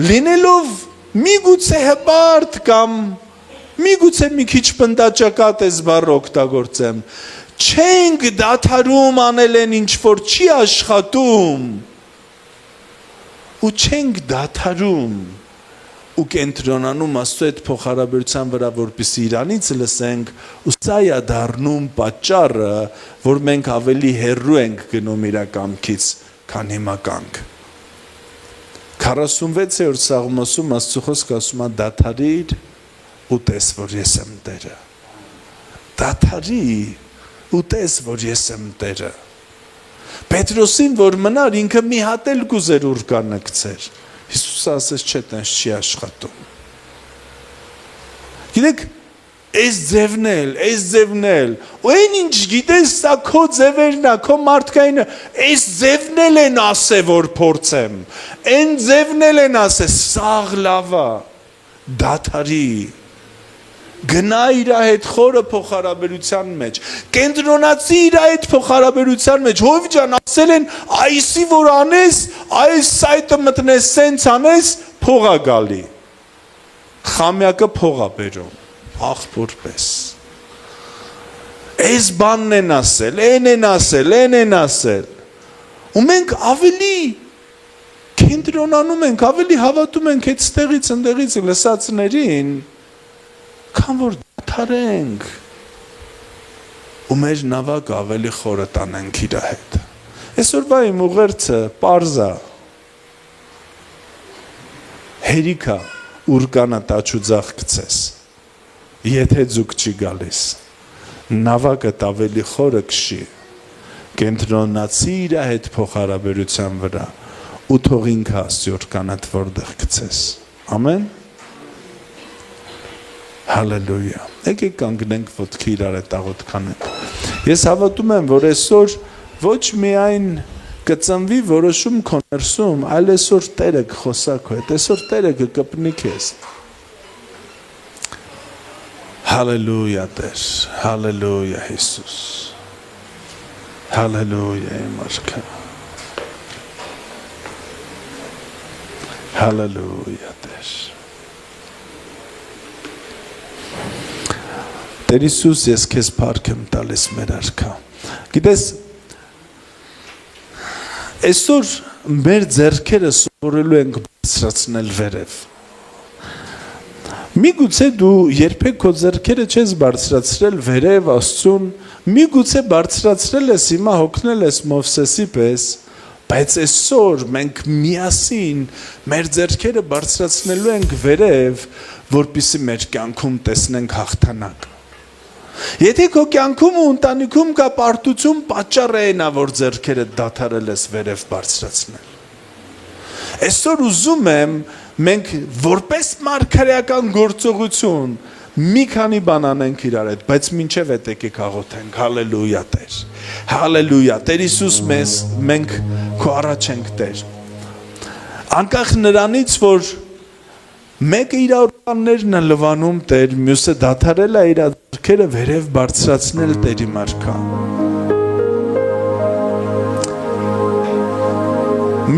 լինելով միգուցե հպարտ կամ միգուցե մի քիչ պնդաճակատ այս բառը օգտագործեմ, չենք դադարում անել այն ինչ որ չի աշխատում, ու չենք դադարում ու կենտրոնանում Աստծո հետ փոխհարաբերության վրա, որպեսզի Իրանից լսենք, ու սա է դառնում պատճառը, որ մենք ավելի հեռու ենք գնում իր կամքից, քան հիմա կանք։ 46-րդ Սաղմոսում Աստծո խոսքը ասում է դադարիր ու տես, որ ես եմ Տերը։ Դադարի ու տես, որ ես եմ Տերը։ Պետրոսին, որ մնար, ինքը մի հատ էլ կուզեր ուր կանքցեր։ Հիսուսը ասեց չէ, տենց չի աշխատում։ Գիտեք, այս ձևն էլ, ու այն ինչ գիտես, սա քո ձևերն է, քո մարդկայինը, այս ձևն էլ են ասե, որ փորձեմ, այն ձևն էլ են ասե, սաղ լավ է, դադարի, գնա իր հետ խորը փոխհարաբերության մեջ, կենտրոնացի իր հետ փոխհարաբերության մեջ, հովիվ ջան ասել են, այսի որ անես, այս սայտը մտնես, սենց անես, փող է գալի, խամյակը փող է բերում, աղբոր պես, այս բանն են ասել, են ասել, ու մենք ավելի կենտրոնանում ենք, ավելի հավատում ենք այդ ստեղից ընդեղից լսածներին, քան որ դադարենք ու մեր նավակը ավելի խորը տանենք իր հետ։ Այսօրվա իմ ուղերձը պարզ է, հերիք է, ուր կանա տաչուձախ գցես, եթե ձուկ չի գալիս, նավակը ավելի խորը քշի, կենտրոնացի իր հետ փոխհարաբերության վրա ու թող ինքը Աստծո կանատ որտեղ գցես։ Ամեն։ Հալելույա։ Եկեք կանգնենք ոտքի իրար հետ աղոթ կանենք։ Ես հավատում եմ, որ այսօր ոչ միայն կծնվի որոշում քո ներսում, այլ այսօր Տերը կխոսա քո հետ, այսօր Տերը կկպնի քեզ։ Հալելույա Տեր, հալելույա Հիսուս։ Հալելույա իմ արքա։ Հալելույա Տեր։ Տեր Հիսուս, ես քեզ փառք եմ տալիս մեր արքա։ Գիտես, այսօր մեր ձեռքերը սովորելու ենք բարձրացնել վերև։ Միգուցե դու երբեք քո ձեռքերը չես բարձրացրել վերև Աստծուն, միգուցե բարձրացրել ես հիմա հոգնել ես Մովսեսի պես, բայց այսօր մենք միասին մեր ձեռքերը բարձրացնելու ենք վերև, որպեսզի մեր կյանքում տեսնենք հաղթանակ։ Եթե քո կյանքում ու ընտանիքում կա պարտություն, պատճառը այն է, որ ձեռքերը դադարել ես վերև բարձրացնել։ Այսօր ուզում եմ մենք որպես մարգարեական գործողություն մի քանի բան անենք իրար հետ, բայց մինչև այդ եկեք աղոթենք։ Հալելույա Տեր։ Հալելույա Տեր Հիսուս, մենք քո առաջ ենք Տեր։ Անկախ նրանից, որ մեկը իր օրվաններն է լվանում Տեր, մյուսը դադարել է իր ձեռքերը վերև բարձրացնել Տերի մարքա։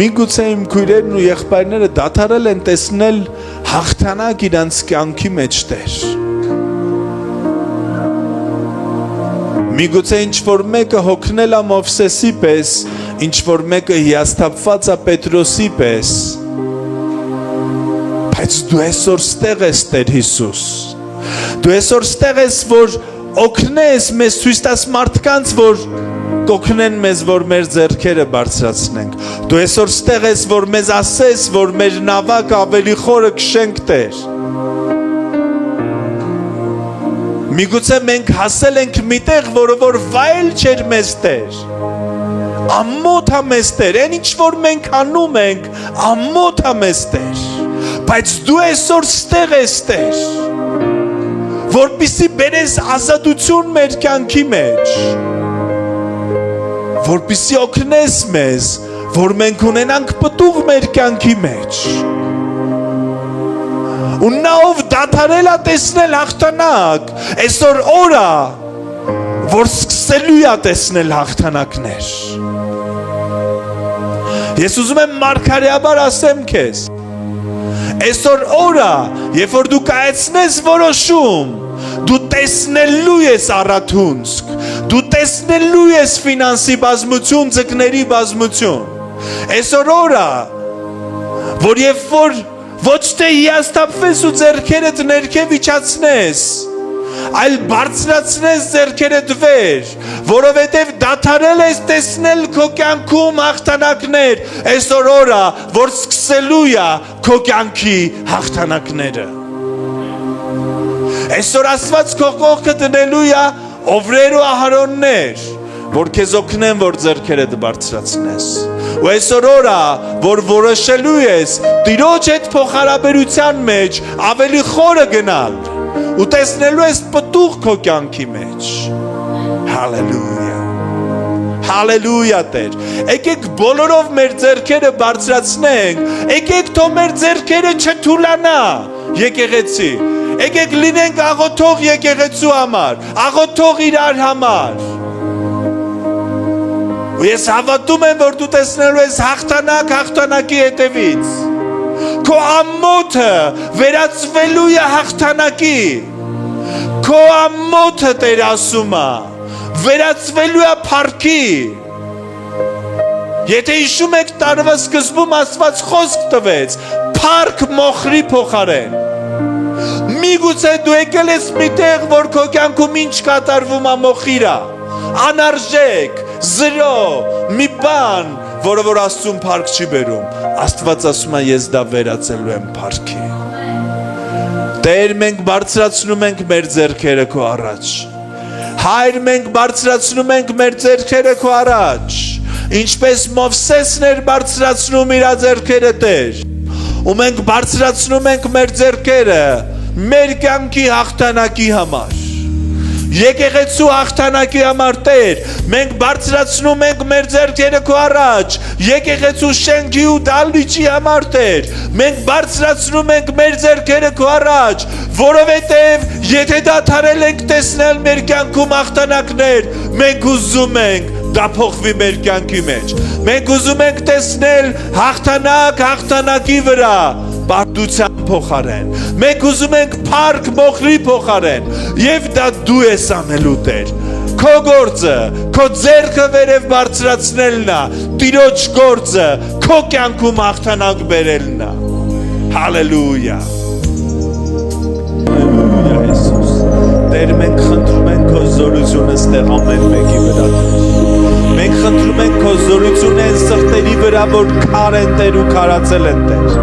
Միգուցե իմ քույրերն ու եղբայրները դադարել են տեսնել հաղթանակ իրանց կյանքի մեջ Տեր։ Միգուցե ինչ-որ մեկը հոգնել է Մովսեսի պես, ինչ-որ մեկը հիասթափված է Պետրոսի պես, բայց դու այսօր ստեղ ես Տեր Հիսուս, դու այսօր ստեղ ես, որ օգնես մեզ, ցույց տաս մարդկանց, որ կօգնեն մեզ, որ մեր ձեռքերը բարձրացնենք, դու այսօր ստեղ ես, որ մեզ ասես, որ մեր նավակը ավելի խորը քշենք Տեր։ Միգուցե մենք հասել ենք միտեղ, որը որ վայել չէր մեզ Տեր, ամոթ է մեզ Տեր, այն ինչ որ մենք անում ենք, ամոթ է մեզ Տեր, բայց դու այսօր ստեղ ես Տեր, որպեսզի բերես ազատություն մեր կյանքի մեջ, որպեսզի օգնես մեզ, որ մենք ունենանք պտուղ մեր կյանքի մեջ, ու նա ով դադարել է տեսնել հաղթանակ, այսօր օր է, որ սկսելու է տեսնել հաղթանակներ։ Ես ուզում եմ մարգարեաբար ասեմ քեզ, այսօր օրը, երբ որ դու կայացնես որոշում, դու տեսնելու ես առաթունցք, դու տեսնելու ես ֆինանսի բազմություն, ձկների բազմություն։ Այսօր օրը, որ երբ որ ոչ թե հիասթափվես ու ձեռքերդ ներքև իջացնես, այլ բարձրացնես ձեռքերդ վեր, որովհետև դադարել ես տեսնել քո կյանքում հաղթանակներ, այսօր օրը, որ սկսելու է քո կյանքի հաղթանակները։ Այսօր Աստված քո կողքը դնելու է Օվրեր ու ահարոններ, որ քեզ օգնեն, որ ձեռքերդ բարձրացնես։ Ու այսօր օրը, որ որոշելու ես Տիրոջ հետ փոխհարաբերության մեջ ավելի խորը գնալ, ու տեսնելու ես պտուղ քո կյանքի մեջ։ Հալելույա։ Հալելույա Տեր։ Եկեք բոլորով մեր ձեռքերը բարձրացնենք, եկեք թող մեր ձեռքերը չթուլանա եկեղեցի։ Եկեք լինենք աղոթող եկեղեցու համար, աղոթող իրար համար։ Ու ես հավատում եմ, որ դու տեսնելու ես հաղթանակ հաղթանակի հետևից։ Քո ամոթը վերածվելու է հաղթանակի։ Քո ամոթը Տեր ասում է, վերածվելու է փառքի։ Եթե հիշում եք տարվա սկզբում Աստված խոսք տվեց, փառք մոխրի փոխարեն։ Միգուցե դու եկել ես միտեղ, որ քո կյանքում ինչ կատարվում է մոխիրա, անարժեք, զրո, մի բան, որը որ Աստծուն փառք չի բերում, Աստված ասում է ես դա վերածելու եմ փառքի։ Տեր, մենք բարձրացնում ենք մեր ձեռքերը քո առաջ։ Հայր, մենք բարձրացնում ենք մեր ձեռքերը քո առաջ, ինչպես Մովսեսն էր բարձրացնում իր ձեռքերը Տեր, ու մենք բարձրացնում ենք մեր ձեռքերը մեր կյանքի հաղթանակի համար, եկեղեցու հաղթանակի համար Տեր, մենք բարձրացնում ենք մեր ձեռքերը քո առաջ, եկեղեցու շենքի ու դահլիճի համար Տեր, մենք բարձրացնում ենք մեր ձեռքերը քո առաջ, որովհետև եթե դադարել ենք տեսնել մեր կյանքում հաղթանակներ, մենք ուզում ենք դա փոխվի մեր կյանքի մեջ, մենք ուզում ենք տեսնել հաղթանակ հաղթանակի վրա, պարտության փոխարեն, մենք ուզում ենք փառք մոխրի փոխարեն, եւ դա դու ես անելու Տեր, քո գործը, քո ձեռքը վերև բարձրացնելն է, Տիրոջ գործը, քո կյանքում հաղթանակ բերելն է, հալելույա, հալելույա Հիսուս, Տեր մենք խնդրում ենք քո զորությունը ստեղ ամեն մեկի վրա, մենք խնդրում ենք քո զորությունը այն սրտերի վրա, որ քար են Տեր ու քարացել են Տեր,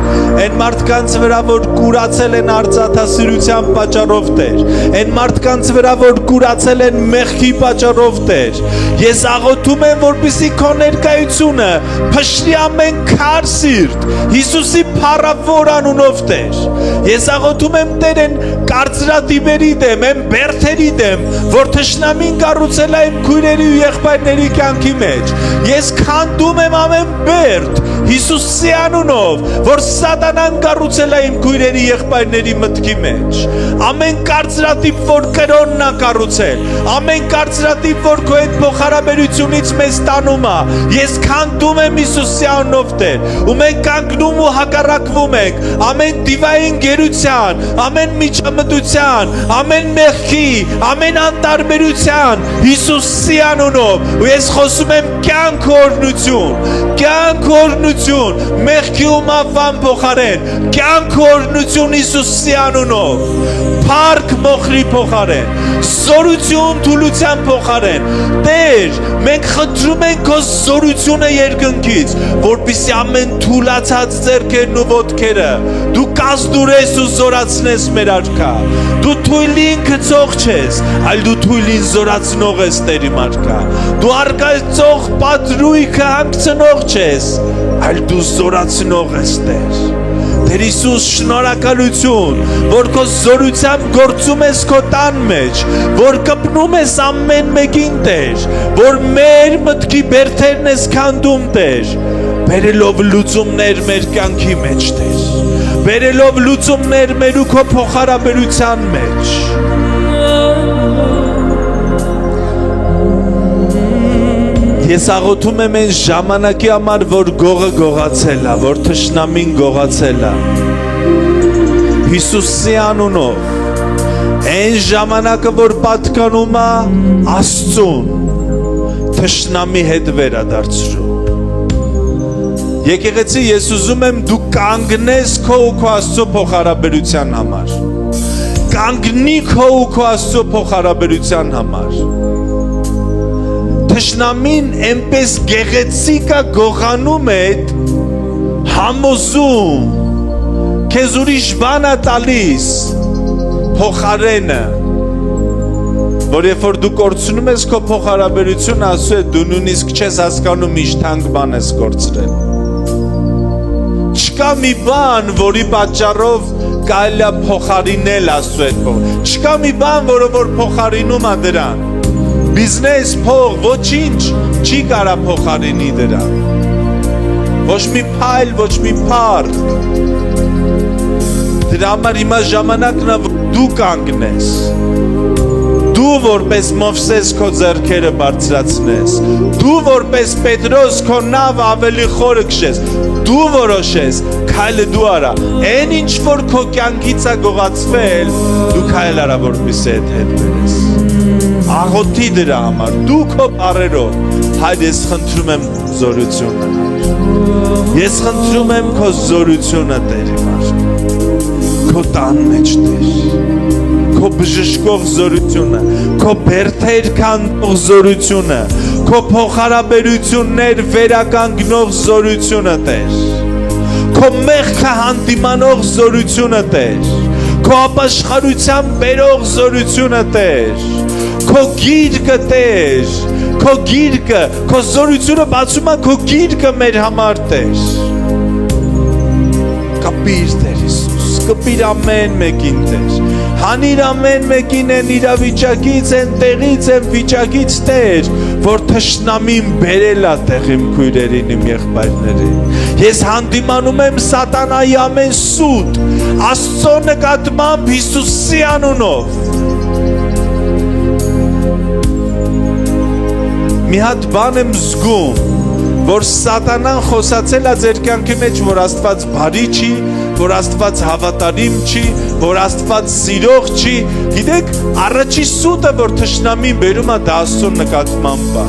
այն մարդկանց վրա, որ կուրացել են արծաթասիրության պատճառով Տեր, այն մարդկանց վրա, որ կուրացել են մեղքի պատճառով Տեր, ես աղոթում եմ, որպեսզի քո ներկայությունը փշրի ամեն քար սիրտ, Հիսուսի փառավոր անունով Տեր, ես աղոթում եմ Տեր այն կարծրատիպերի դեմ, այն բերդերի դեմ, որ թշնամին կառուցել է իմ քույրերի ու եղբայրների կյանքի մեջ, ես քանդում եմ ամեն բերդ Հիսուսի անունով, որ սատանան կառուցել է իմ քույրերի եղբայրների մտքի մեջ, ամեն կարծրատիպ, որ կրոնն է կառուցել, ամեն կարծրատիպ, որ քո հետ փոխհարաբերությունից մեզ տանում է, ես քանդում եմ Հիսուսի անունով Տեր, ու մենք կանգնում ու հակառակվում ենք ամեն դիվային գերության, ամեն միջամտության, ամեն մեղքի, ամեն անտարբերության Հիսուսի անունով, ու ես խոսում եմ կյանք օրհնություն, մեղքի ու մահվան փոխարեն, կյանք օրհնություն Հիսուսի անունով, փառք մոխրի փոխարեն, զորություն թուլության փոխարեն, Տեր, մենք խնդրում ենք քո զորությունը երկնքից, որպեսզի ամեն թուլացած ձեռքերն ու ոտքերը դու կազդուրես ու զորացնես մեր արքա, դու թույլին գցող չես, այլ դու թույլին զորացնող ես Տեր իմ արքա, դու արգայծող պատրույքը հանգցնող չես, այլ դու զորացնող ես Տեր, Տեր Հիսուս շնորհակալություն, որ քո զորությամբ գործում ես քո տան մեջ, որ կպնում ես ամեն մեկին Տեր, որ մեր մտքի բերդերն ես քանդում Տեր, բերելով լուծումներ մեր կյանքի մեջ Տեր, բերելով լուծումներ մեր ու քո փոխհարաբերության մեջ, ես աղոթում եմ այն ժամանակի համար, որ գողը գողացել է, որ թշնամին գողացել է, Հիսուսի անունով, այն ժամանակը, որ պատկանում է Աստծուն, թշնամի հետ վերադարձրու, Եկեղեցի ես ուզում եմ դու կանգնես քո ու քո Աստծո փոխհարաբերության համար։ Կանգնի քո ու քո Աստծո փոխհարաբերության համար։ Թշնամին այնպես գեղեցիկ է գողանում է համոզում քեզ ուրիշ բան է տալիս փոխարենը, որ երբ որ դու կորցնում ես քո փոխհարաբերությունը, ասում է դու նույնիսկ չես հասկանում ինչ թանկ բան ես կորցրել։ Չկա մի բան, որի պատճառով կարելի է փոխարինել Աստծո հետ փող։ Չկա մի բան, որը որ փոխարինում է դրան։ Բիզնես, փող, ոչինչ չի կարա փոխարինի դրան։ Ոչ մի փայլ, ոչ մի փառք։ Դրա համար հիմա ժամանակն է, որ դու կանգնես։ Դու որպես Մովսես քո ձեռքերը բարձրացնես, դու որպես Պետրոս քո նավը ավելի խորը քշես, դու որոշես, քայլը դու արա, այն ինչ որ քո կյանքից է գողացվել, դու քայլ արա, որպեսզի հետ բերես։ Աղոթի դրա համար, դու քո բառերով, հայր ես խնդրում եմ զորությունը, ես խնդրում եմ քո զորությունը Տեր համար, քո տան մեջ Տեր, քո բժշկող զորությունը, քո բերդեր քանդող զորությունը, քո փոխհարաբերություններ վերականգնող զորությունը Տեր, քո մեղքը հանդիմանող զորությունը Տեր, քո ապաշխարության բերող զորությունը Տեր, քո գիրկը Տեր, քո գիրկը, քո զորությունը բացում է քո գիրկը մեր համար Տեր։ Կապիր Տեր Հիսուս, կպիր ամեն մեկին Տեր, հանիր ամեն մեկին են իրավիճակից, են տեղից, են վիճակից Տեր, որ թշնամին բերել է տեղիմ քույրերին իմ եղբայրներին։ Ես հանդիմանում եմ սատանայի ամեն սուտ, Աստծո նկատմամբ Հիսուսի անունով։ Մի հատ բան եմ զգում, որ սատանան խոսացել է ձեր կյանքի մեջ, որ Աստված բարի չի, որ Աստված հավատարիմ չի, որ Աստված սիրող չի։ Գիտեք, առաջի սուտը, որ թշնամին բերում է, դա Աստծո նկատմամբ է։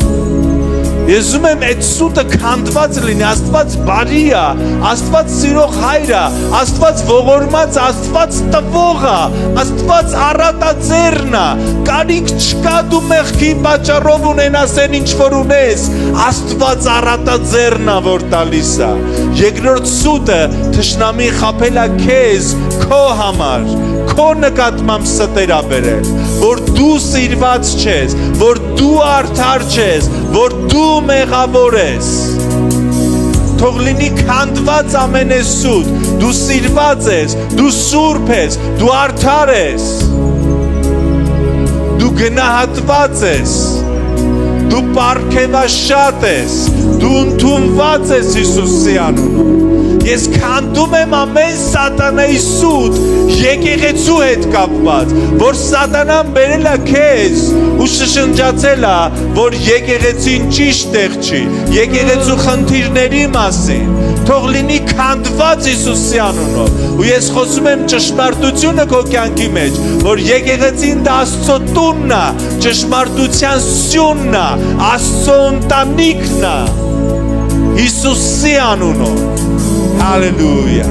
Ես ուզում եմ այդ սուտը քանդված լինի, Աստված բարի է, Աստված սիրող հայր է, Աստված ողորմած, Աստված տվող է, Աստված առատաձեռն է, կարիք չկա դու մեղքի պատճառով ունենաս այն ինչ որ ունես, Աստված առատաձեռն է, որ տալիս է։ Երկրորդ սուտը թշնամին խաբել է քեզ, քո համար, քո նկատմամբ ստեր է բերել, որ դու սիրված չես, որ դու արդար չես, որ դու մեղավոր ես։ Թող լինի քանդված ամեն սուտ, դու սիրված ես, դու սուրբ ես, դու արդար ես, դու գնահատված ես, դու պարգևաշատ ես, դու ընդունված ես Հիսուսի անունով։ Ես քանդում եմ ամեն սատանայի սուտ եկեղեցու հետ կապված, որ սատանան բերել է քեզ ու շշնջացել է, որ եկեղեցին ճիշտ տեղ չի, եկեղեցու խնդիրների մասին, թող լինի քանդված Հիսուսի անունով։ Ու ես խոսում եմ ճշմարտությունը քո կյանքի մեջ, որ եկեղեցին դա Աստծո տունն է, ճշմարտության սյունն է, Աստծո ընտանիքն է, Հիսուսի անունով։ Հալելույա։